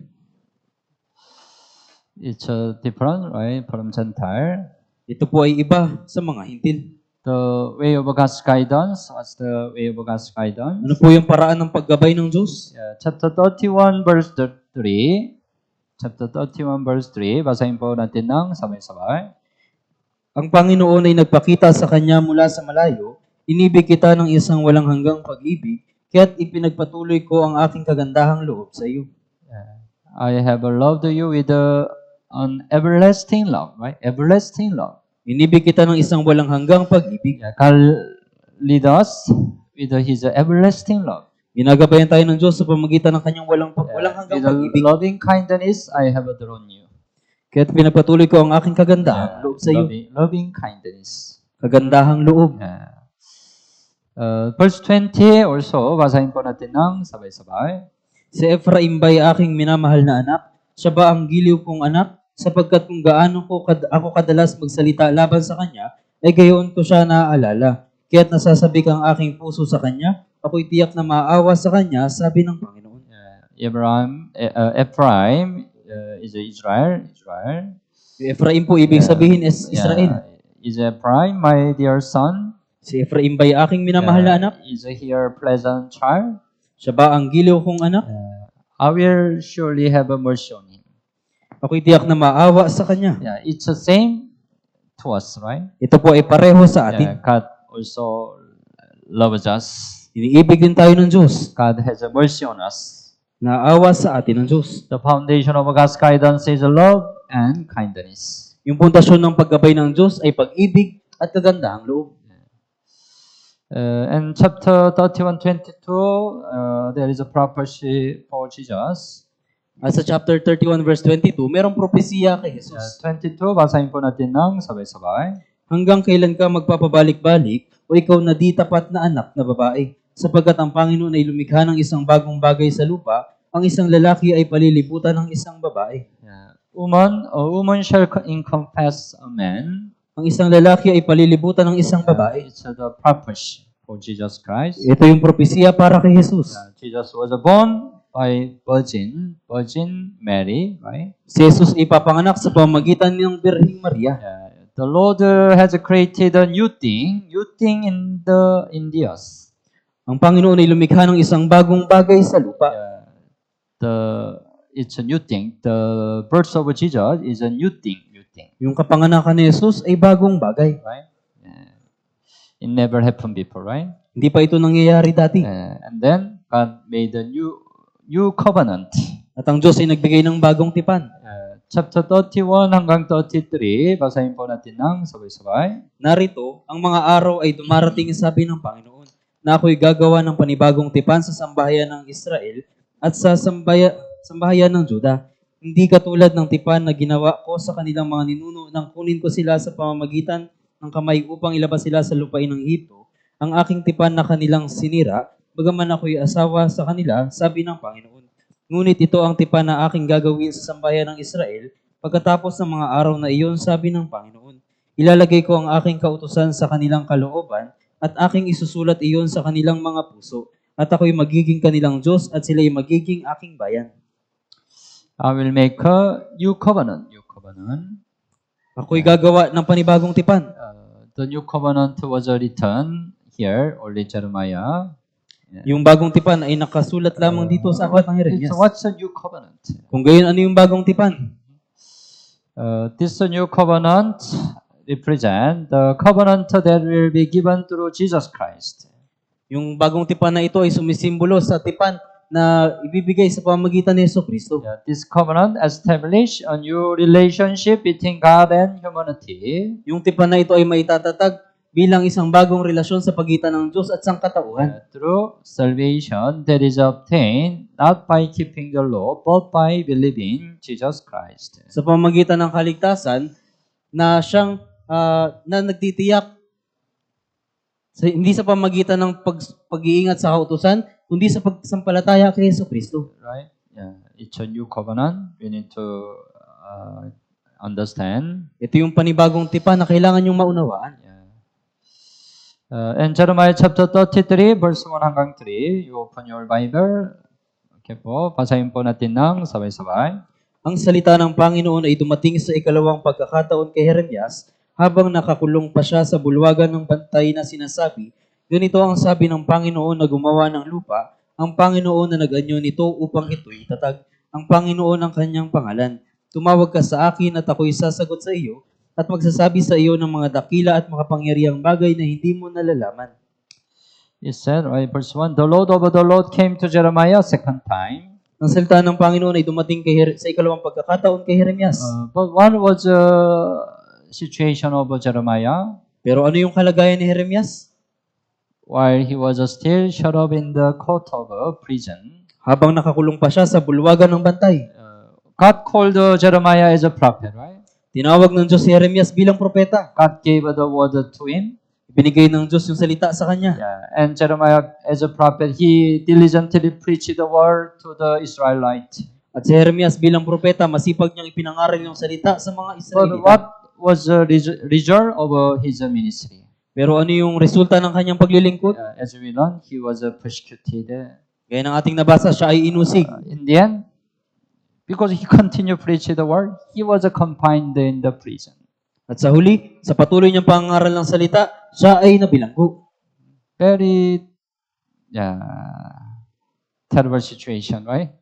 It's different, right, from Gentile. Ito po ay iba sa mga hintil. The way of God's guidance, what's the way of God's guidance? Ano po yung paraan ng paggabay ng Diyos? Chapter 31, verse 3. Chapter 31, verse 3. Basahin po natin ng sabay-sabay. Ang Panginoon ay nagpakita sa kanya mula sa malayo, inibig kita ng isang walang hanggang pag-ibig, kaya't ipinagpatuloy ko ang aking kagandahang loob sa iyo. I have loved you with an everlasting love, right? Everlasting love. Inibig kita ng isang walang hanggang pag-ibig. God lead us with His everlasting love. Ginagabayan tayo ng Diyos sa pamagitan ng kanyang walang hanggang With pag-ibig. loving kindness, I have drawn you. Kaya't pinagpatuloy ko ang aking kagandahang loob sa iyo. Loving kindness. Kagandahang loob. Verse 20 also, basahin po natin ng sabay-sabay. Si Ephraim ba'y aking minamahal na anak? Siya ba ang giliw kong anak? Sapagkat kung gaano ako kadalas magsalita laban sa kanya, ay gayon ko siya naaalala. Kaya't nasasabik ang aking puso sa kanya, ako'y tiyak na maawa sa kanya, sabi ng Panginoon. Ephraim is Israel. Si Ephraim po, ibig sabihin is Israel. Is Ephraim my dear son? Si Ephraim ba'y aking minamahal na anak? Is here pleasant child? Siya ba ang giliw kong anak? I will surely have mercy on him. Ako'y tiyak na maawa sa kanya. It's the same to us, right? Ito po ay pareho sa atin. God also loves us. Iniibig din tayo ng Diyos. God has mercy on us. Naawa sa atin ng Diyos. The foundation of God's guidance is love and kindness. Yung pundasyon ng paggabay ng Diyos ay pag-ibig at kagandahang loob. In chapter 31:22, there is a prophecy for Jesus. At sa chapter 31 verse 22, merong propesiya kay Jesus. 22, basahin po natin ng sabay-sabay. Hanggang kailan ka magpapabalik-balik o ikaw na di tapat na anak na babae? Sapagkat ang Panginoon ay lumikha ng isang bagong bagay sa lupa, ang isang lalaki ay palilibutan ng isang babae. A woman shall encompass a man. ang isang lalaki ay palilibutan ng isang babae. It's the prophecy for Jesus Christ. Ito yung propesiya para kay Jesus. Jesus was born by Virgin Mary, right? Si Jesus ipapanganak sa pamamagitan ng Birheng Maria. The Lord has created a new thing in the earth. Ang Panginoon ay lumikha ng isang bagong bagay sa lupa. It's a new thing. The birth of Jesus is a new thing. Yung kapanganakan ni Jesus ay bagong bagay. Right? It never happened before, right? Hindi pa ito nangyayari dati. And then God made a new covenant. At ang Diyos ay nagbigay ng bagong tipan. Chapter 31 hanggang 33, basahin po natin ng sabay-sabay. Narito, ang mga araw ay dumarating, sabi ng Panginoon, na ako'y gagawa ng panibagong tipan sa sambahayan ng Israel at sa sambahayan ng Juda. Hindi katulad ng tipan na ginawa ko sa kanilang mga ninuno nang kunin ko sila sa pamamagitan ng kamay upang ilabas sila sa lupain ng Ehipto. Ang aking tipan na kanilang sinira, bagaman ako'y asawa sa kanila, sabi ng Panginoon. Ngunit ito ang tipan na aking gagawin sa sambahayan ng Israel pagkatapos ng mga araw na iyon, sabi ng Panginoon. Ilalagay ko ang aking kautusan sa kanilang kalooban at aking isusulat iyon sa kanilang mga puso at ako'y magiging kanilang Diyos at sila'y magiging aking bayan. I will make a new covenant. Ako'y gagawa ng panibagong tipan. The new covenant was written here, only Jeremiah. Yung bagong tipan ay nakasulat lamang dito sa aklat ng Jeremias. So what's a new covenant? Kung gayon, ano yung bagong tipan? This new covenant represent the covenant that will be given through Jesus Christ. Yung bagong tipan na ito ay sumisimbolo sa tipan na ibibigay sa pamamagitan ni Jesucristo. This covenant establish a new relationship between God and humanity. Yung tipan na ito ay maitatatag bilang isang bagong relasyon sa pagitan ng Diyos at sangkatauhan. Through salvation that is obtained not by keeping the law but by believing Jesus Christ. Sa pamamagitan ng kaligtasan na siyang na nagtitiyak hindi sa pamamagitan ng pag-iingat sa kautusan, kundi sa pagsampalataya kay Jesucristo. Right? It's a new covenant. We need to understand. Ito yung panibagong tipan na kailangan yung maunawaan. In Jeremiah chapter 33, verse 1 hanggang 3, you open your Bible. Okay po, basahin po natin ng sabay-sabay. Ang salita ng Panginoon ay dumating sa ikalawang pagkakataon kay Jeremias habang nakakulong pa siya sa bulwagan ng bantay na sinasabi, ganito ang sabi ng Panginoon na gumawa ng lupa, ang Panginoon na nag-anyo nito upang ito'y itatag, ang Panginoon ang kanyang pangalan. Tumawag ka sa akin at ako'y sasagot sa iyo, at magsasabi sa iyo ng mga dakila at makapangyarihang bagay na hindi mo nalalaman. It said, right, verse 1, the Lord of the Lord came to Jeremiah second time. Ang salita ng Panginoon ay dumating sa ikalawang pagkakataon kay Jeremias. But what was the situation of Jeremiah? Pero ano yung kalagayan ni Jeremias? While he was still shut up in the court of prison, habang nakakulong pa siya sa bulwagan ng bantay, God called Jeremiah as a prophet, right? Tinawag ng Diyos si Jeremias bilang propeta. God gave the word to him. Binigay ng Diyos yung salita sa kanya. And Jeremiah, as a prophet, he diligently preached the word to the Israelites. At si Jeremias bilang propeta, masipag niyang ipinangaral yung salita sa mga Israelita. But what was the result of his ministry? Pero ano yung resulta ng kanyang paglilingkod? As we learn, he was persecuted. Gaya ng ating nabasa, siya ay inusig. In the end, because he continued preaching the word, he was confined in the prison. At sa huli, sa patuloy niyang pangaral ng salita, siya ay nabilanggo. Very terrible situation, right?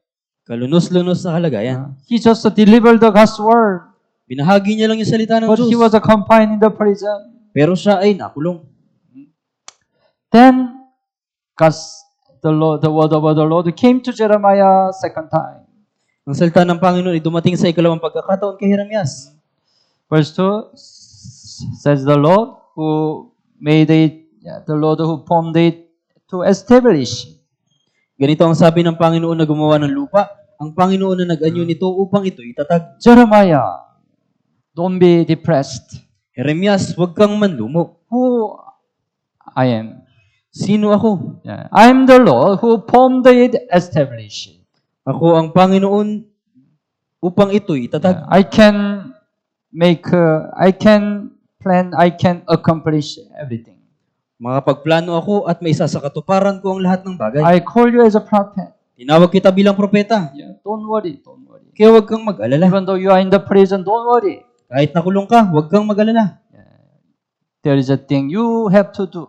Kalunos-lunos na kalagayan. He just delivered the God's word. Binahagi niya lang yung salita ng But Diyos. he was confined in the prison. Pero siya ay nakulong. Then, the word of the Lord came to Jeremiah second time. Ang salita ng Panginoon ay dumating sa ikalawang pagkakataon kay Jeremias. Verse 2 says the Lord who made it, the Lord who formed it to establish. Ganito ang sabi ng Panginoon na gumawa ng lupa, ang Panginoon na nag-anyo nito upang ito itatag. Jeremiah, don't be depressed. Jeremias, huwag kang manlumo. Who I am? Sino ako? I'm the Lord who formed it, established. Ako ang Panginoon upang ito'y itatag. I can plan, I can accomplish everything. Makapagplano ako at may isa sa katuparan ko ang lahat ng bagay. I call you as a prophet. Tinawag kita bilang propeta. Yeah, don't worry, don't worry. Kaya huwag kang mag-alala. Even though you are in the prison, don't worry. Kahit nakulong ka, huwag kang mag-alala. There is a thing you have to do.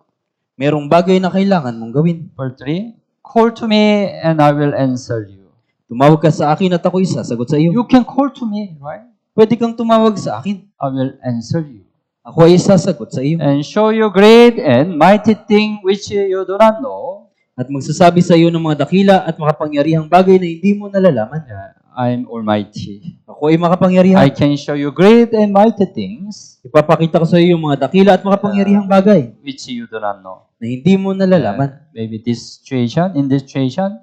Merong bagay na kailangan mong gawin. Verse 3, call to me and I will answer you. Tumawag ka sa akin at ako'y sasagot sa iyo. You can call to me, right? Pwede kang tumawag sa akin. I will answer you. Ako ay sasagot sa iyo. And show you great and mighty thing which you do not know. At magsasabi sa iyo ng mga dakila at makapangyarihang bagay na hindi mo nalalaman. Yeah, I am almighty. Ako ay makapangyarihan. I can show you great and mighty things Ipapakita ko sa iyo yung mga dakila at makapangyarihang bagay which you do not know. na hindi mo nalalaman. Maybe this situation, in this situation,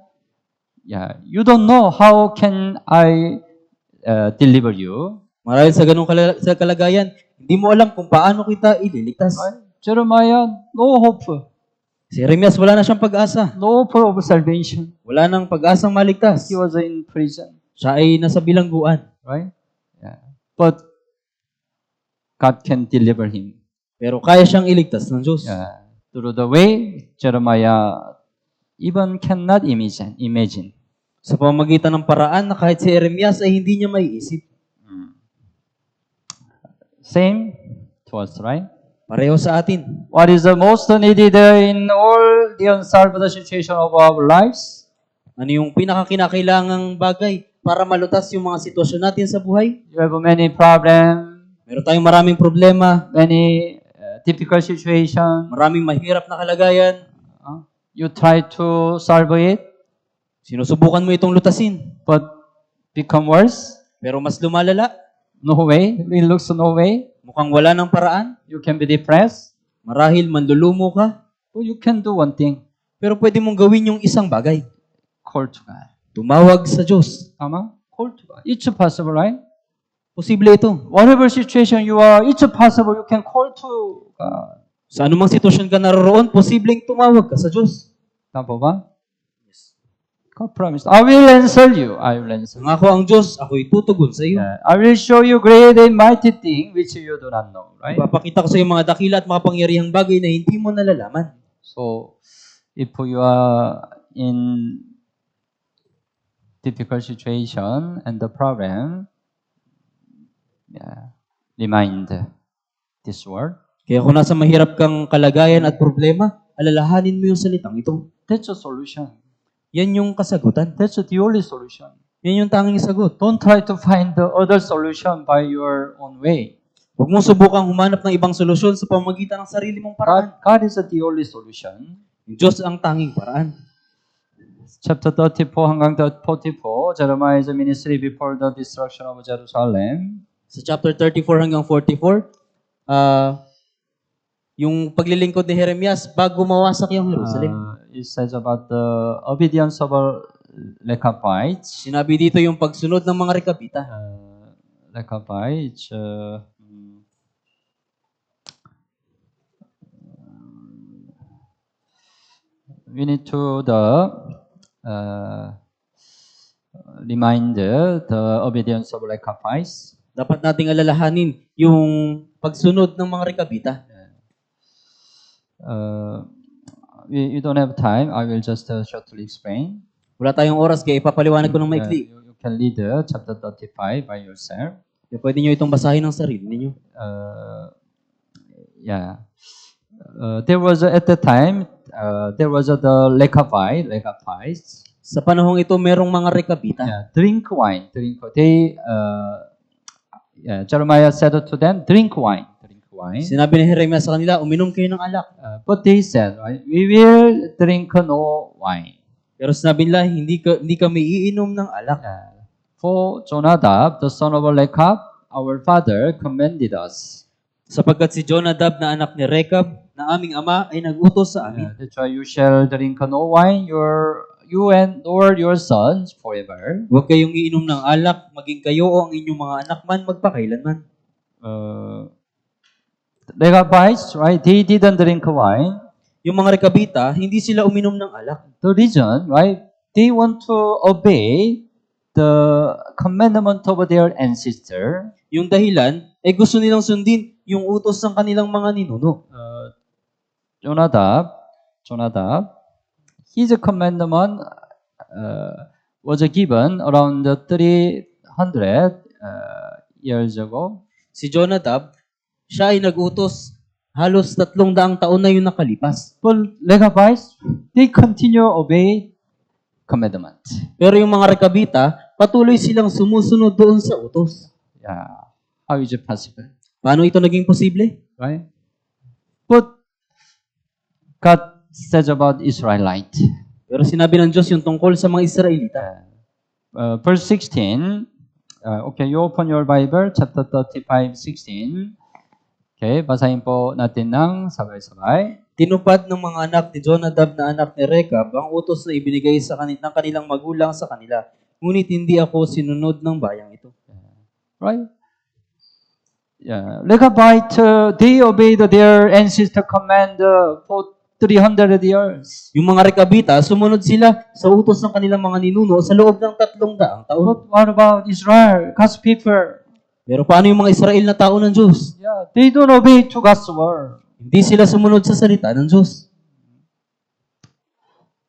yeah, you don't know how can I deliver you. Marahil sa ganung sa kalagayan, hindi mo alam kung paano kita ililigtas. Right? Jeremiah, no hope. Si Jeremias wala na siyang pag-asa. No hope of salvation. Wala nang pag-asang maligtas. He was in prison. Siya ay nasa bilangguan. Right? Yeah. But God can deliver him. Pero kaya siyang iligtas ng Diyos. Yeah. Through the way Jeremiah even cannot imagine. Sa pamamagitan ng paraan na kahit si Jeremias ay hindi niya maiisip. Same to us, right? Pareho sa atin. What is the most needed in all the unsolved situation of our lives? Ano yung pinakakinakailangang bagay para malutas yung mga sitwasyon natin sa buhay? You have many problems, Meron tayong maraming problema, many difficult situations. maraming mahirap na kalagayan. You try to solve it, Sinusubukan mo itong lutasin. but become worse. Pero mas lumalala. No way. It looks no way. Mukhang wala ng paraan. You can be depressed. Marahil manlulumo ka. But you can do one thing. Pero pwede mong gawin yung isang bagay. Call to God. Tumawag sa Diyos. Tama? Call to God. It's possible, right? Posible ito. Whatever situation you are, it's possible you can call to God. Sa anumang sitwasyon ka naroon, posibleng tumawag ka sa Diyos. Tama ba? God promised, I will answer you. I will answer you. Ang ako ang Diyos, ako'y tutugon sa iyo. Yeah. I will show you great and mighty thing which you do not know. Right? Ipapakita ko sa iyo mga dakila at makapangyarihang bagay na hindi mo nalalaman. So, if you are in difficult situation and the problem, yeah, remind this word. Kaya kung nasa mahirap kang kalagayan at problema, alalahanin mo yung salitang ito. That's a solution. Yan yung kasagutan. That's the only solution. Yan yung tanging sagot. Don't try to find the other solution by your own way. Huwag mong subukang humanap ng ibang solusyon sa pamamagitan ng sarili mong paraan. God is the only solution. Yung Diyos ang tanging paraan. Chapter 34 hanggang 44, Jeremiah's ministry before the destruction of Jerusalem. Sa chapter 34 hanggang 44, yung paglilingkod ni Jeremias bago mawasak yung Jerusalem. It says about the obedience of Lechabites. Sinabi dito yung pagsunod ng mga rekabita. Lechabites. We need to remind the obedience of Lechabites. Dapat nating alalahanin yung pagsunod ng mga rekabita. We don't have time. I will just shortly explain. Wala tayong oras kaya ipapaliwanag ko ng maikli. You can read chapter 35 by yourself. Kaya pwede nyo itong basahin ng sarili ninyo. There was at the time there was the Lechabites. Sa panahong ito, merong mga rekabita. Drink wine. Jeremiah said to them, drink wine. Sinabi ni Jeremias sa kanila, uminom kayo ng alak. But they said, right, we will drink no wine. Pero sinabi nila, hindi kami iinom ng alak. For Jonadab, the son of Rechab, our father, commanded us. Sapagkat si Jonadab na anak ni Rechab, na aming ama, ay nag-utos sa amin. That's why you shall drink no wine, you and or your sons forever. Huwag kayong iinom ng alak, maging kayo o ang inyong mga anak man magpakailanman. Lechabites, right? They didn't drink wine. Yung mga rekabita, hindi sila uminom ng alak. The reason, right? They want to obey the commandment of their ancestor. Yung dahilan, ay gusto nilang sundin yung utos ng kanilang mga ninuno. Jonadab, his commandment was given around 300 years ago. Si Jonadab, siya ay nag-utos halos 300 taon na yung nakalipas. But Legabites, they continue obey commandment. Pero yung mga Rekabita, patuloy silang sumusunod doon sa utos. Yeah, how is it possible, Paano ito naging posible? right? But God says about Israelite. Pero sinabi ng Diyos yung tungkol sa mga Israelita. Verse 16. Okay, you open your Bible, chapter 35:16. Okay, basahin po natin ng sabay-sabay. Tinupad ng mga anak ni Jonadab na anak ni Rekab ang utos na ibinigay sa ng kanilang magulang sa kanila. Ngunit hindi ako sinunod ng bayang ito. Right? Yeah. Levite, they obeyed their ancestor command for 300 years. Yung mga Rekabita, sumunod sila sa utos ng kanilang mga ninuno sa loob ng 300 taon. But what about Israel, God's people? Pero paano yung mga Israel na tao ng Diyos? Yeah, they don't obey to God's word. Hindi sila sumunod sa salita ng Diyos.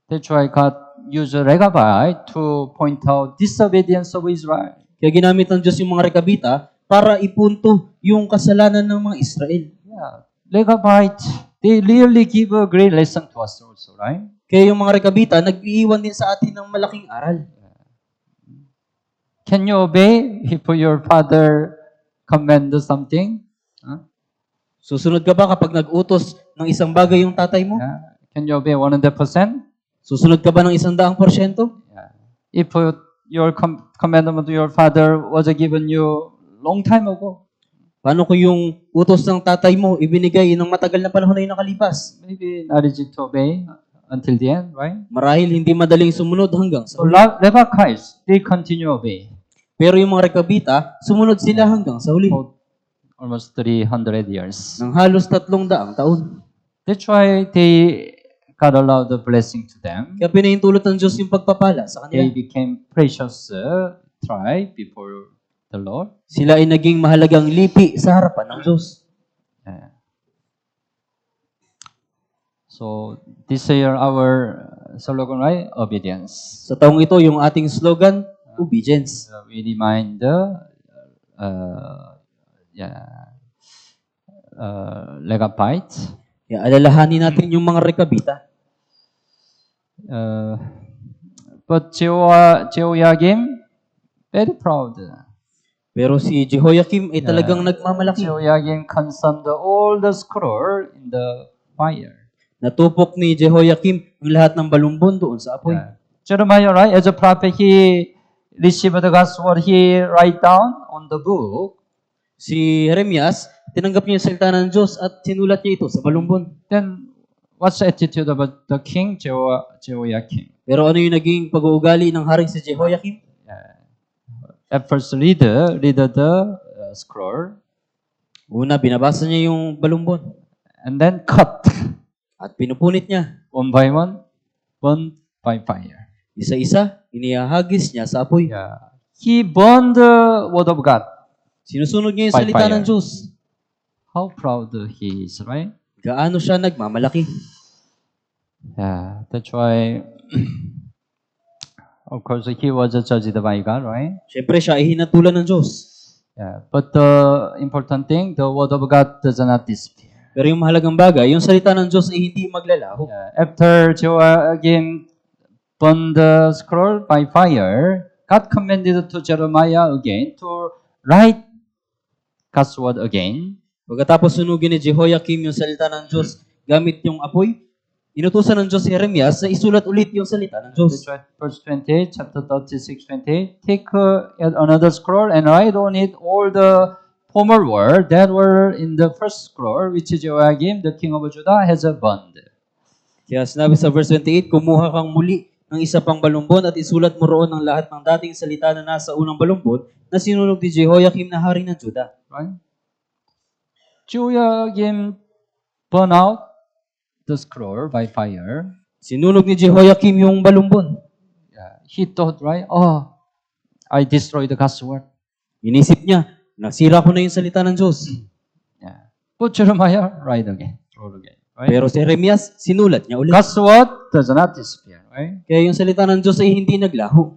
That's why God used Rechabite to point out disobedience of Israel. Kaya ginamit ng Diyos yung mga Rekabita para ipunto yung kasalanan ng mga Israel. Yeah, Rechabite, they really give a great lesson to us also, right? Kaya yung mga Rekabita, nag-iiwan din sa atin ng malaking aral. Can you obey if your father command something? Huh? Susunod ka ba kapag nag-utos ng isang bagay yung tatay mo? Yeah. Can you obey 100%? Susunod ka ba ng 100%? Yeah. If your commandment to your father was given you long time ago, Paano kung yung utos ng tatay mo ibinigay ng matagal na panahon na yung nakalipas? maybe not easy to obey until the end, right? Marahil hindi madaling sumunod hanggang sa So huli. Levites, they continue obey Pero yung mga Rekabita, sumunod sila hanggang sa huli. for almost 300 years. Ng halos 300 taon. That's why God allowed the blessing to them. Kaya pinahintulot ng Diyos yung pagpapala sa They kanila. became precious tribe before the Lord. Sila ay naging mahalagang lipi sa harapan ng Diyos. Yeah. So this year our slogan, right? Obedience. Sa taong ito, yung ating slogan, obedience. We remind Legapite. Kaya alalahanin natin yung mga Rekabita. But Jehoiakim, very proud. Pero si Jehoiakim ay talagang nagmamalaki. Jehoiakim consumed all the scroll in the fire. Natupok ni Jehoiakim ang lahat ng balumbon doon sa apoy. Jeremiah, right? As a prophet, he received the God's word. He write down on the book. Si Jeremias, tinanggap niya yung salita ng Diyos at sinulat niya ito sa balumbon. Then, what's the attitude about the king Jehoiakim? Pero ano yung naging pag-uugali ng haring si Jehoiakim? At first, read the scroll, Una, binabasa niya yung balumbon and then cut at pinupunit niya. one by one, burned by fire. Isa-isa, inihahagis niya sa apoy. Yeah. He burned the word of God. Sinusunod niya yung By salita fire. ng Diyos. How proud he is, right? Gaano siya nagmamalaki. Yeah, that's why, of course, he was judged by God, right? Siyempre, siya ay hinatulan ng Diyos. Yeah, but the important thing, the word of God does not disappear. Pero yung mahalagang bagay, yung salita ng Diyos ay hindi maglalaho. Yeah, after Joachim burned the scroll by fire, God commanded to Jeremiah again to write God's word again. Pagkatapos sunugin ni Jehoiakim yung salita ng Diyos gamit yung apoy, inutusan ng Diyos si Jeremias na isulat ulit yung salita ng Diyos. That's right, verse 20, chapter 36:20. Take another scroll and write on it all the former words that were in the first scroll, which Joachim, the king of Judah, has burned. Kaya sinabi sa verse 28, kumuha kang muli ng isa pang balumbon at isulat mo roon ang lahat ng dating salita na nasa unang balumbon na sinunog ni Jehoiakim na hari ng Judah. Right? Joachim burned out the scroll by fire. Sinunog ni Jehoiakim yung balumbon. Yeah. He thought, right? Oh, I destroyed God's word. Inisip niya, Nasira ko na yung salita ng Diyos. Yeah. But Jeremiah, write again, wrote again. Right? Pero si Jeremias, sinulat niya ulit. God's word does not disappear, right? Kaya yung salita ng Diyos ay hindi naglaho.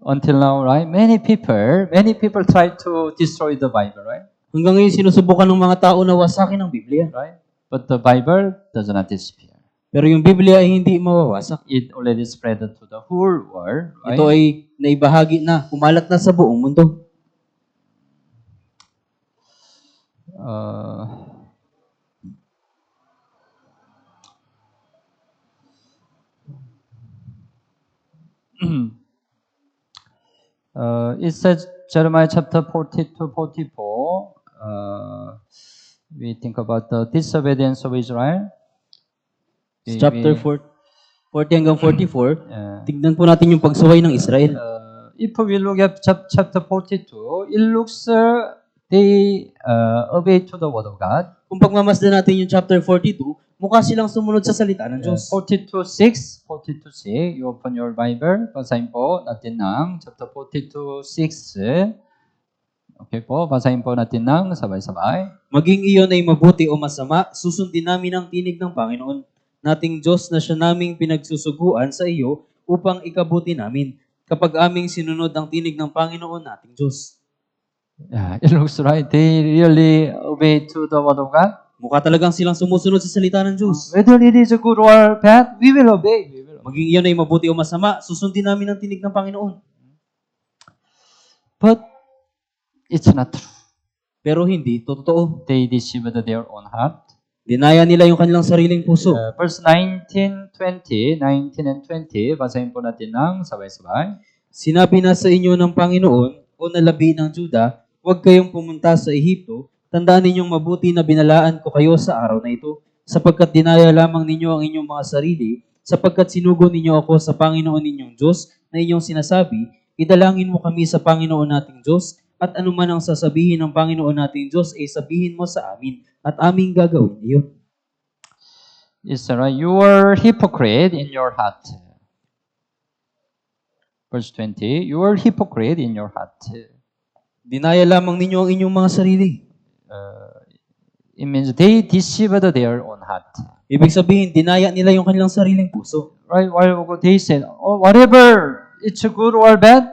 Until now, right? Many people try to destroy the Bible, right? Hanggang ngayon, sinusubukan ng mga tao na wasakin ang Biblia. Right? But the Bible does not disappear. Pero yung Biblia ay hindi mawawasak. It already spread to the whole world, right? Ito ay naibahagi na, kumalat na sa buong mundo. It says Jeremiah chapter 40 to 44. We think about the disobedience of Israel. Chapter 40 hanggang 44, Yeah. tignan po natin yung pagsuway ng Israel. If we look at chapter 42, it looks they obey to the word of God. Kung pagmamasdan natin yung chapter 42, mukha silang sumunod sa salita ng Diyos. 42:6, you open your Bible, basahin po natin ng chapter 42:6. Okay po, basahin po natin ng sabay-sabay. Maging iyon ay mabuti o masama, susundin namin ang tinig ng Panginoon, nating Diyos na siya naming pinagsusuguan sa iyo upang ikabuti namin, kapag aming sinunod ang tinig ng Panginoon nating Diyos. Yeah, it looks right. They really obey to the word of God. Mukha talagang silang sumusunod sa salita ng Diyos. Whether it is good or bad, we will obey. Maging iyon ay mabuti o masama, susundin namin ang tinig ng Panginoon. But it's not true. Pero hindi totoo. They deceived their own heart. Dinaya nila yung kanilang sariling puso. Verse 19 and 20, basahin po natin ng sabay-sabay. Sinabi na sa inyo ng Panginoon o nalabi ng Juda, huwag kayong pumunta sa Ehipto, tandaan ninyong mabuti na binalaan ko kayo sa araw na ito, sapagkat dinaya lamang ninyo ang inyong mga sarili, sapagkat sinugo ninyo ako sa Panginoon ninyong Diyos na inyong sinasabi, idalangin mo kami sa Panginoon nating Diyos, at anuman ang sasabihin ng Panginoon nating Diyos ay sabihin mo sa amin, at aming gagawin iyon. It's right. You are hypocrite in your heart. Verse 20, you are hypocrite in your heart. Dinaya lamang ninyo ang inyong mga sarili. It means they deceived their own heart. Ibig sabihin, dinaya nila yung kanilang sariling puso. Right? While they said, oh, whatever, it's good or bad,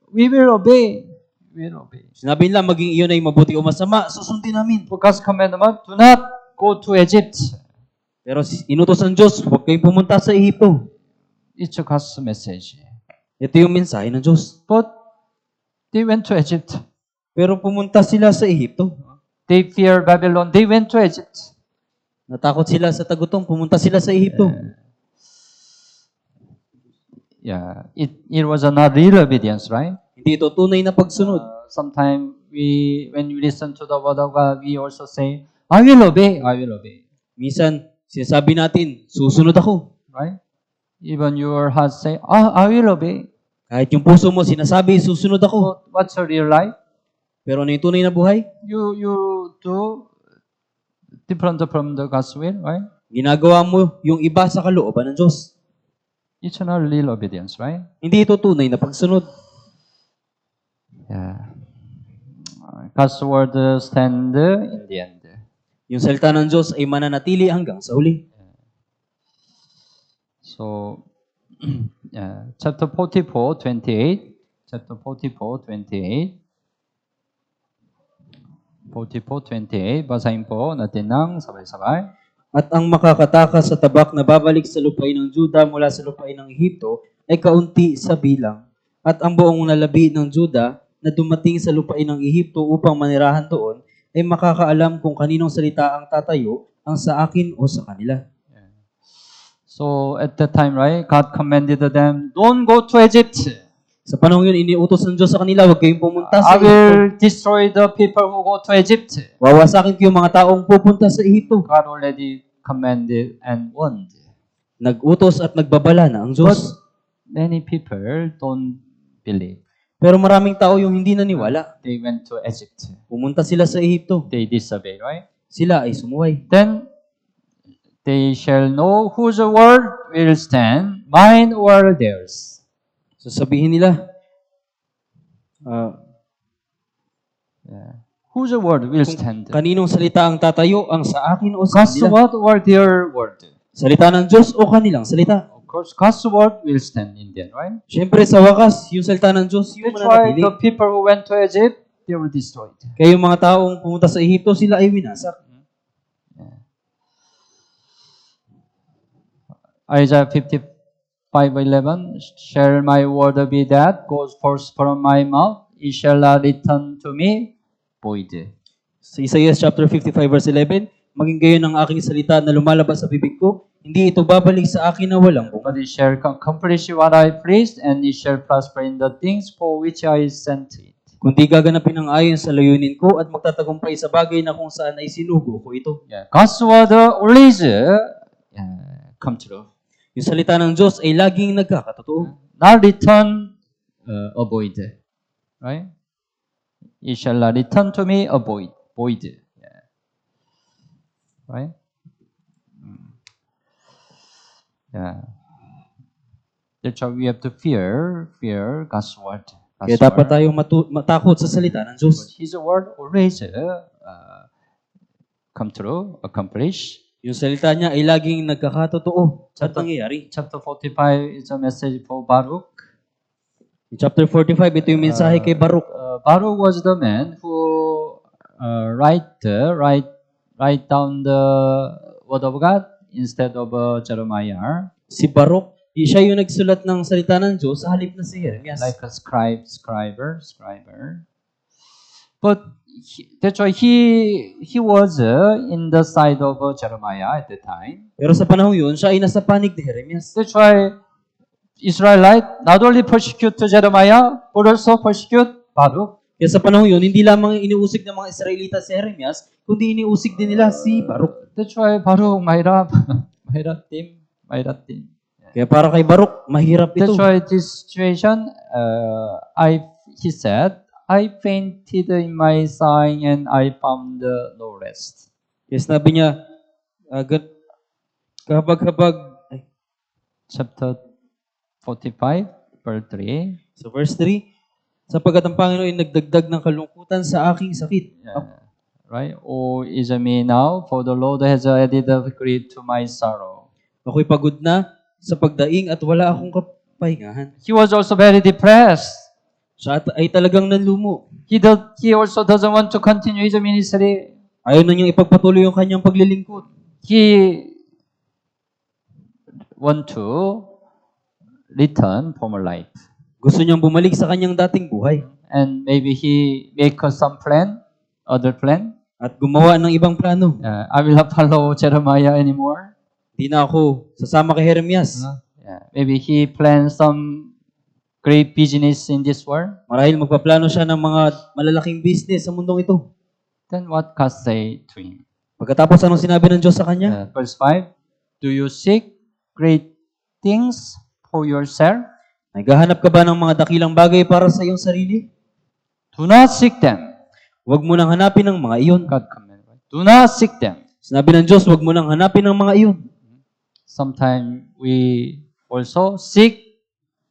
we will obey. We will obey. Sinabi nila, maging iyon ay mabuti o masama, susundin namin. For God's commandment, do not go to Egypt. Pero inutos ng Diyos, huwag kayong pumunta sa Ehipto. It's God's message. Ito yung mensahe ng Diyos. But they went to Egypt. Pero pumunta sila sa Ehipto. They fear Babylon. They went to Egypt. Natakot sila sa tagutong, pumunta sila sa Ehipto. Yeah, it was not real obedience, right? Hindi ito tunay na pagsunod. Sometimes when we listen to the word of God, we also say, I will obey, I will obey. Minsan, sinasabi natin, susunod ako. Right? Even your heart say, I will obey. Kahit yung puso mo sinasabi, susunod ako. What's your real life? Pero ano yung tunay na buhay? You do different from the God's will, right? Ginagawa mo yung iba sa kalooban ng Diyos. It's not real obedience, right? Hindi ito tunay na pagsunod. Yeah. God's word stand in the end. Yung salita ng Diyos ay mananatili hanggang sa huli. So, yeah, chapter 44:28. Chapter 44:28. 44:28. Basahin po natin ng sabay-sabay. At ang makakatakas sa tabak na babalik sa lupain ng Juda mula sa lupain ng Ehipto ay kaunti sa bilang. At ang buong nalabi ng Juda na dumating sa lupain ng Ehipto upang manirahan doon ay makakaalam kung kaninong salita ang tatayo, ang sa akin o sa kanila. So at that time, right, God commanded them, don't go to Egypt. Sa panahon yun, iniutos ng Diyos sa kanila, huwag kayong pumunta I sa Ehipto. will destroy the people who go to Egypt. Wawasakin ko yung mga taong pupunta sa Ehipto. God already commanded and warned. Nag-utos at nagbabala na ang Diyos. Many people don't believe. Pero maraming tao yung hindi naniwala. They went to Egypt. Pumunta sila sa Ehipto. They disobeyed, right? Sila ay sumuway. Then they shall know whose word will stand, mine or theirs. So sabihin nila, Yeah. Whose word will stand? Kaninong salita ang tatayo, ang sa akin o sa God's kanila? word or their word? Salita ng Diyos o kanilang salita? Of course, God's word will stand in the end, right? Siyempre sa wakas, yung salita ng Diyos, yung That's why mananatili. the people who went to Egypt, they were destroyed. Kaya yung mga taong pumunta sa Ehipto, sila ay winasak. Isaiah 55:11, shall my word be that goes forth from my mouth, it shall not return to me void. Sa Isaiah chapter 55 verse 11, maging gayon ang aking salita na lumalabas sa bibig ko, hindi ito babalik sa akin na walang bunga. But it shall accomplish what I pleased, and it shall prosper in the things for which I sent it. Kundi gaganapin ang ayon sa layunin ko at magtatagumpay sa bagay na kung saan ay sinugo ko ito. Yeah, God's word always come true. Yung salita ng Diyos ay laging nagkakatotoo. Not return void. Right? It shall not return to me void. Yeah. Right? Yeah. That's why we have to fear God's word. Kaya dapat tayong matakot sa salita ng Diyos. His word always come true, accomplish. Yung salita niya ay laging nagkakatotoo at nangyayari. Chapter 45 is a message for Baruch. In chapter 45, ito yung mensahe kay Baruch. Baruch was the man who write down the word of God instead of Jeremiah. Si Baruch, siya yung nagsulat ng salita ng Diyos sa halip na si Jeremias. Like a scriber. But that's why he was in the side of Jeremiah at the time. Pero sa panahon yun, siya ay nasa panig ni Jeremias. That's why Israelite not only persecute Jeremiah, but also persecute Baruch. Kaya sa panahon yun, hindi lamang iniusig ng mga Israelita si Jeremias, kundi iniusig din nila si Baruch. That's why Baruch mahirap team. Kaya para kay Baruch, mahirap ito. That's why this situation, he said, I fainted in my sighing and I found no rest. Kaya sinabi niya, Chapter 45, verse 3. So verse 3, sapagkat ang Panginoon ay nagdagdag ng kalungkutan sa aking sakit. Right? Oh, is me now, for the Lord has added a grief to my sorrow. Ako'y pagod na sa pagdaing at wala akong kapahingahan. He was also very depressed. Siya ay talagang nanlumo. He also doesn't want to continue his ministry. Ayaw na niyang ipagpatuloy yung kanyang paglilingkod. He want to return former life. Gusto niyang bumalik sa kanyang dating buhay. And maybe he make some other plan. At gumawa ng ibang plano. I will not follow Jeremiah anymore. Di na ako sasama kay Jeremias. Maybe he planned some great business in this world. Marahil magpaplano siya ng mga malalaking business sa mundong ito. Then what God say to him? Pagkatapos anong sinabi ng Diyos sa kanya? Verse 5, do you seek great things for yourself? Naghahanap ka ba ng mga dakilang bagay para sa iyong sarili? Do not seek them. Huwag mo nang hanapin ang mga iyon. God command. Do not seek them. Sinabi ng Diyos, huwag mo nang hanapin ang mga iyon. Sometimes we also seek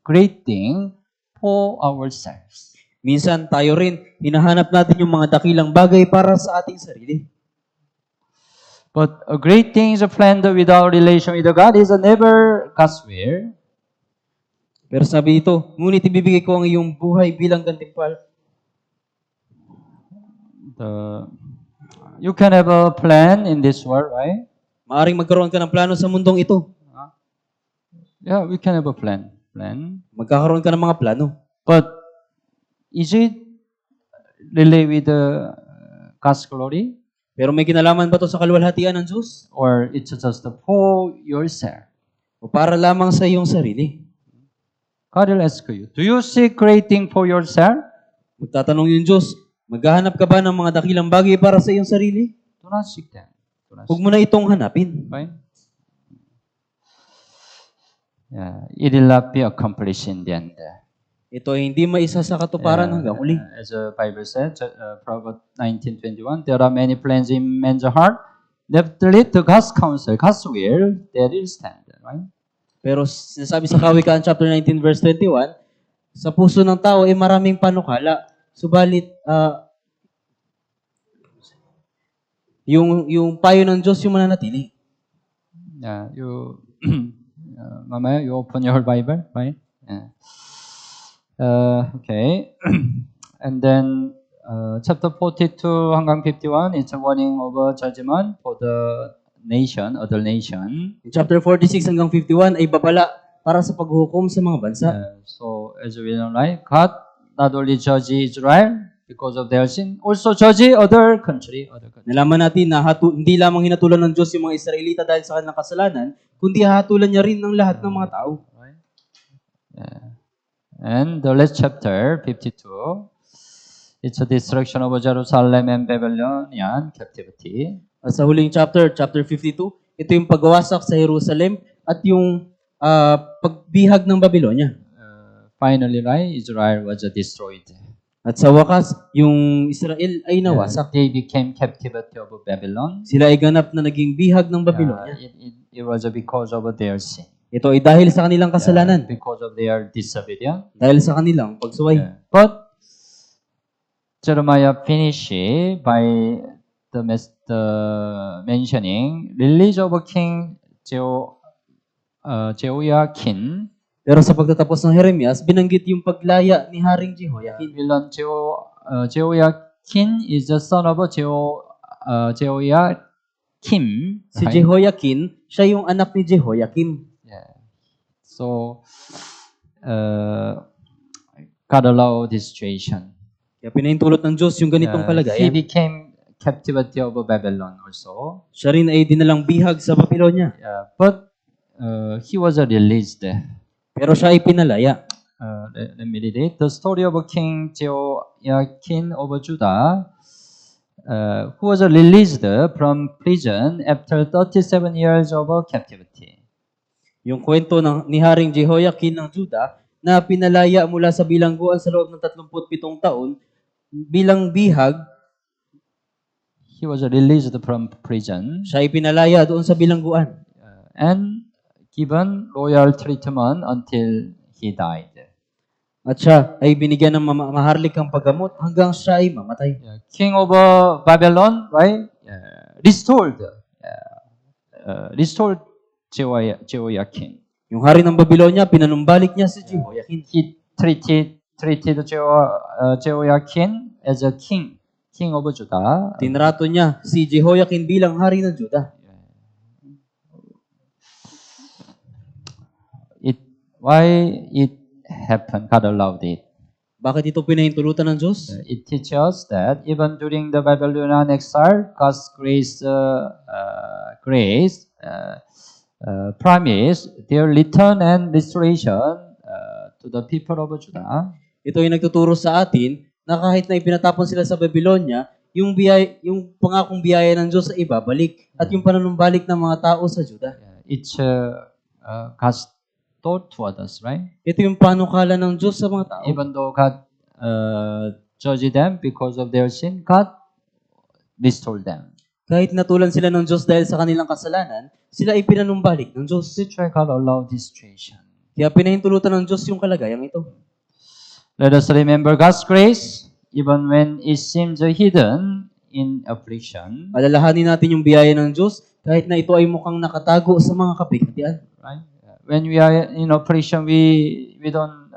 great thing for ourselves. Minsan tayo rin, hinahanap natin yung mga dakilang bagay para sa ating sarili. But a great thing is planned without relation with God is never God's will. Pero sabi ito, ngunit ibibigay ko ang iyong buhay bilang gantimpala. You can have a plan in this world, right? Maaring magkaroon ka ng plano sa mundong ito. Yeah, we can have a plan. Magkakaroon ka ng mga plano. But is it really with God's glory? Pero may kinalaman ba ito sa kaluwalhatian ng Diyos? Or it's just for yourself? O para lamang sa iyong sarili? God will ask you, do you seek great thing for yourself? Magtatanong yung Diyos, maghahanap ka ba ng mga dakilang bagay para sa iyong sarili? Do not seek them. Huwag mo na itong hanapin. Right? Yeah, it will not be accomplished in the end. Ito ay hindi maisa sa katuparan hanggang uli. As the Bible said, Proverbs 19:21, there are many plans in man's heart, that lead to God's counsel, God's will, that will stand. Right? Pero sinasabi sa Kawikaan chapter 19 verse 21, sa puso ng tao ay maraming panukala, subalit Yung payo ng Diyos yung mananatili. Yeah, you, Mama, you open your Bible, right? Yeah. Okay. And then chapter 42, hanggang 51, it's a warning of a judgment for the nation, other nation. Yung chapter 46 hanggang 51 ay babala para sa paghukom sa mga bansa. So as we know, right, God not only judge Israel because of their sin, also judge other country. Nalaman natin na hindi lamang hinatulan ng Diyos yung mga Israelita dahil sa kanilang kasalanan, kundi hatulan niya rin ng lahat ng mga tao. Right? Yeah. And the last chapter, 52, it's a destruction of Jerusalem and Babylonian captivity. At sa huling chapter, chapter 52, ito yung pagwasak sa Jerusalem at yung pagbihag ng Babylonia. Finally, right, Israel was destroyed. At sa wakas, yung Israel ay nawasak. They became captivity of Babylon. Sila ay ganap na naging bihag ng Babylonia. It was because of their sin. Ito ay dahil sa kanilang kasalanan. Because of their disobedience. Dahil sa kanilang pagsuway. But Jeremiah finished by the mentioning release of King Jehoiakim. Pero sa pagtatapos ng Jeremias, binanggit yung paglaya ni Haring Jehoiakim. Jehoiakim is the son of Jehoiakim. Si Jehoiakim, siya yung anak ni Jehoiakim. Yeah. So, God allowed this situation. Kaya pinahintulot ng Diyos yung ganitong He kalagayan. became captivity of Babylon also. Siya rin ay dinalang bihag sa Babylonia. But he was released. Pero siya ay pinalaya. Let me read it. The story of King Jehoiakim of Judah, who was released from prison after 37 years of captivity. Yung kwento ni Haring Jehoiakim ng Judah na pinalaya mula sa bilangguan sa loob ng 37 taon bilang bihag. He was released from prison. Siya ay pinalaya doon sa bilangguan. And given royal treatment until he died. At siya ay binigyan ng maharlikang paggamot hanggang siya ay mamatay. King of Babylon, right? Restored Jehoiakim. Yung hari ng Babylonia, pinanumbalik niya si Jehoiakim. He treated Jehoiakim as a king of Judah. Tinrato niya si Jehoiakim bilang hari ng Judah. Why it happened? God allowed it. Bakit ito pinahintulutan ng Diyos? It teaches us that even during the Babylonian exile, God's grace promised their return and restoration to the people of Judah. Ito ay nagtuturo sa atin na kahit na ipinatapon sila sa Babylonia, yung pangakong biyaya ng Diyos ay ibabalik at yung pananumbalik ng mga tao sa Judah. It's God's thought toward us, right? Ito yung panukala ng Diyos sa mga tao. Even though God judged them because of their sin, God restored them. Kahit natulan sila ng Diyos dahil sa kanilang kasalanan, sila ay pinanumbalik ng Diyos. That's why God allowed this situation. Kaya pinahintulutan ng Diyos yung kalagayang ito. Let us remember God's grace even when it seems hidden in affliction. Alalahanin natin yung biyaya ng Diyos kahit na ito ay mukhang nakatago sa mga kapighatian. Right? When we are in affliction, we don't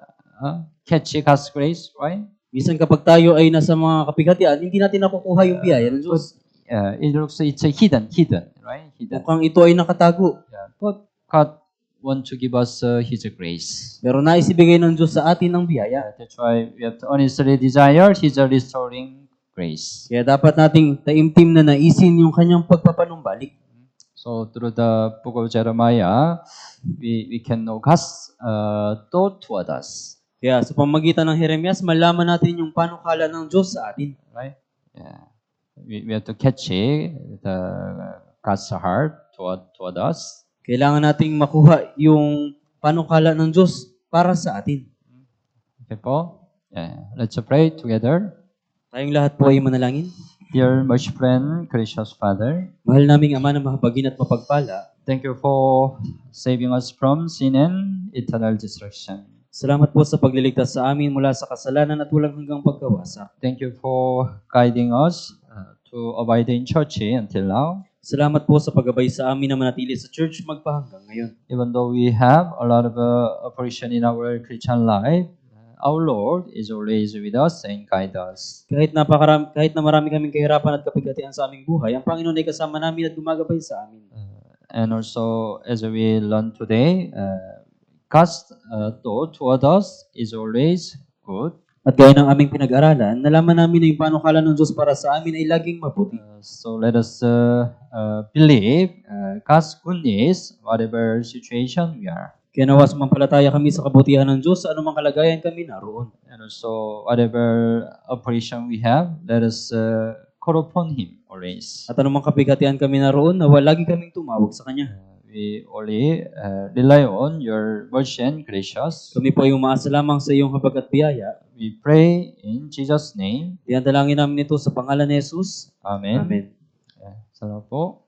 catch God's grace, right? Minsan kapag tayo ay nasa mga kapighatian, hindi natin nakukuha yung biyaya ng Diyos. It looks it's hidden, right? Hidden. Mukhang ito ay nakatago. But God wants to give us His grace. Pero nais ibigay ng Diyos sa atin ang biyaya. That's why we have to honestly desire His restoring grace. Kaya dapat nating taimtim na naisin yung kanyang pagpapanumbalik. So through the book of Jeremiah, we can know God's thought toward us. Kaya sa pamamagitan ng Jeremias, malaman natin yung panukala ng Diyos sa atin. Right? Yeah. We have to catch the God's heart toward us. Kailangan nating makuha yung panukala ng Diyos para sa atin. Okay po? Yeah. Let's pray together. Tayong lahat po ay manalangin. Dear merciful and gracious Father, Mahal naming Ama na mahapagin at mapagpala, thank you for saving us from sin and eternal destruction. salamat po sa pagliligtas sa amin mula sa kasalanan at walang hanggang pagkawasak. Thank you for guiding us to abide in church until now. Salamat po sa paggabay sa amin na manatili sa church magpahanggang ngayon. Even though we have a lot of oppression in our Christian life, our Lord is always with us and guide us. Kahit na marami kaming kahirapan at kapigatian sa aming buhay, ang Panginoon ay kasama namin at gumagabay sa amin. And also, as we learn today, God's thought toward us is always good. At gaya ng aming pinag-aralan, nalaman namin na yung panukala ng Diyos para sa amin ay laging mabuti. So let us believe God's goodness, whatever situation we are. Kaya nawa sumampalataya kami sa kabutihan ng Diyos sa anumang kalagayan kami naroon. And also, whatever oppression we have, let us call upon Him always. At anumang kapigatian kami naroon, nawa lagi kaming tumawag sa Kanya. We only rely on your mercy and gracious. Kami po ay umaasa lamang sa iyong habag at biyaya. We pray in Jesus' name. Iyan dalangin namin ito sa pangalan ni Jesus. Amen. Amen. Salamat po.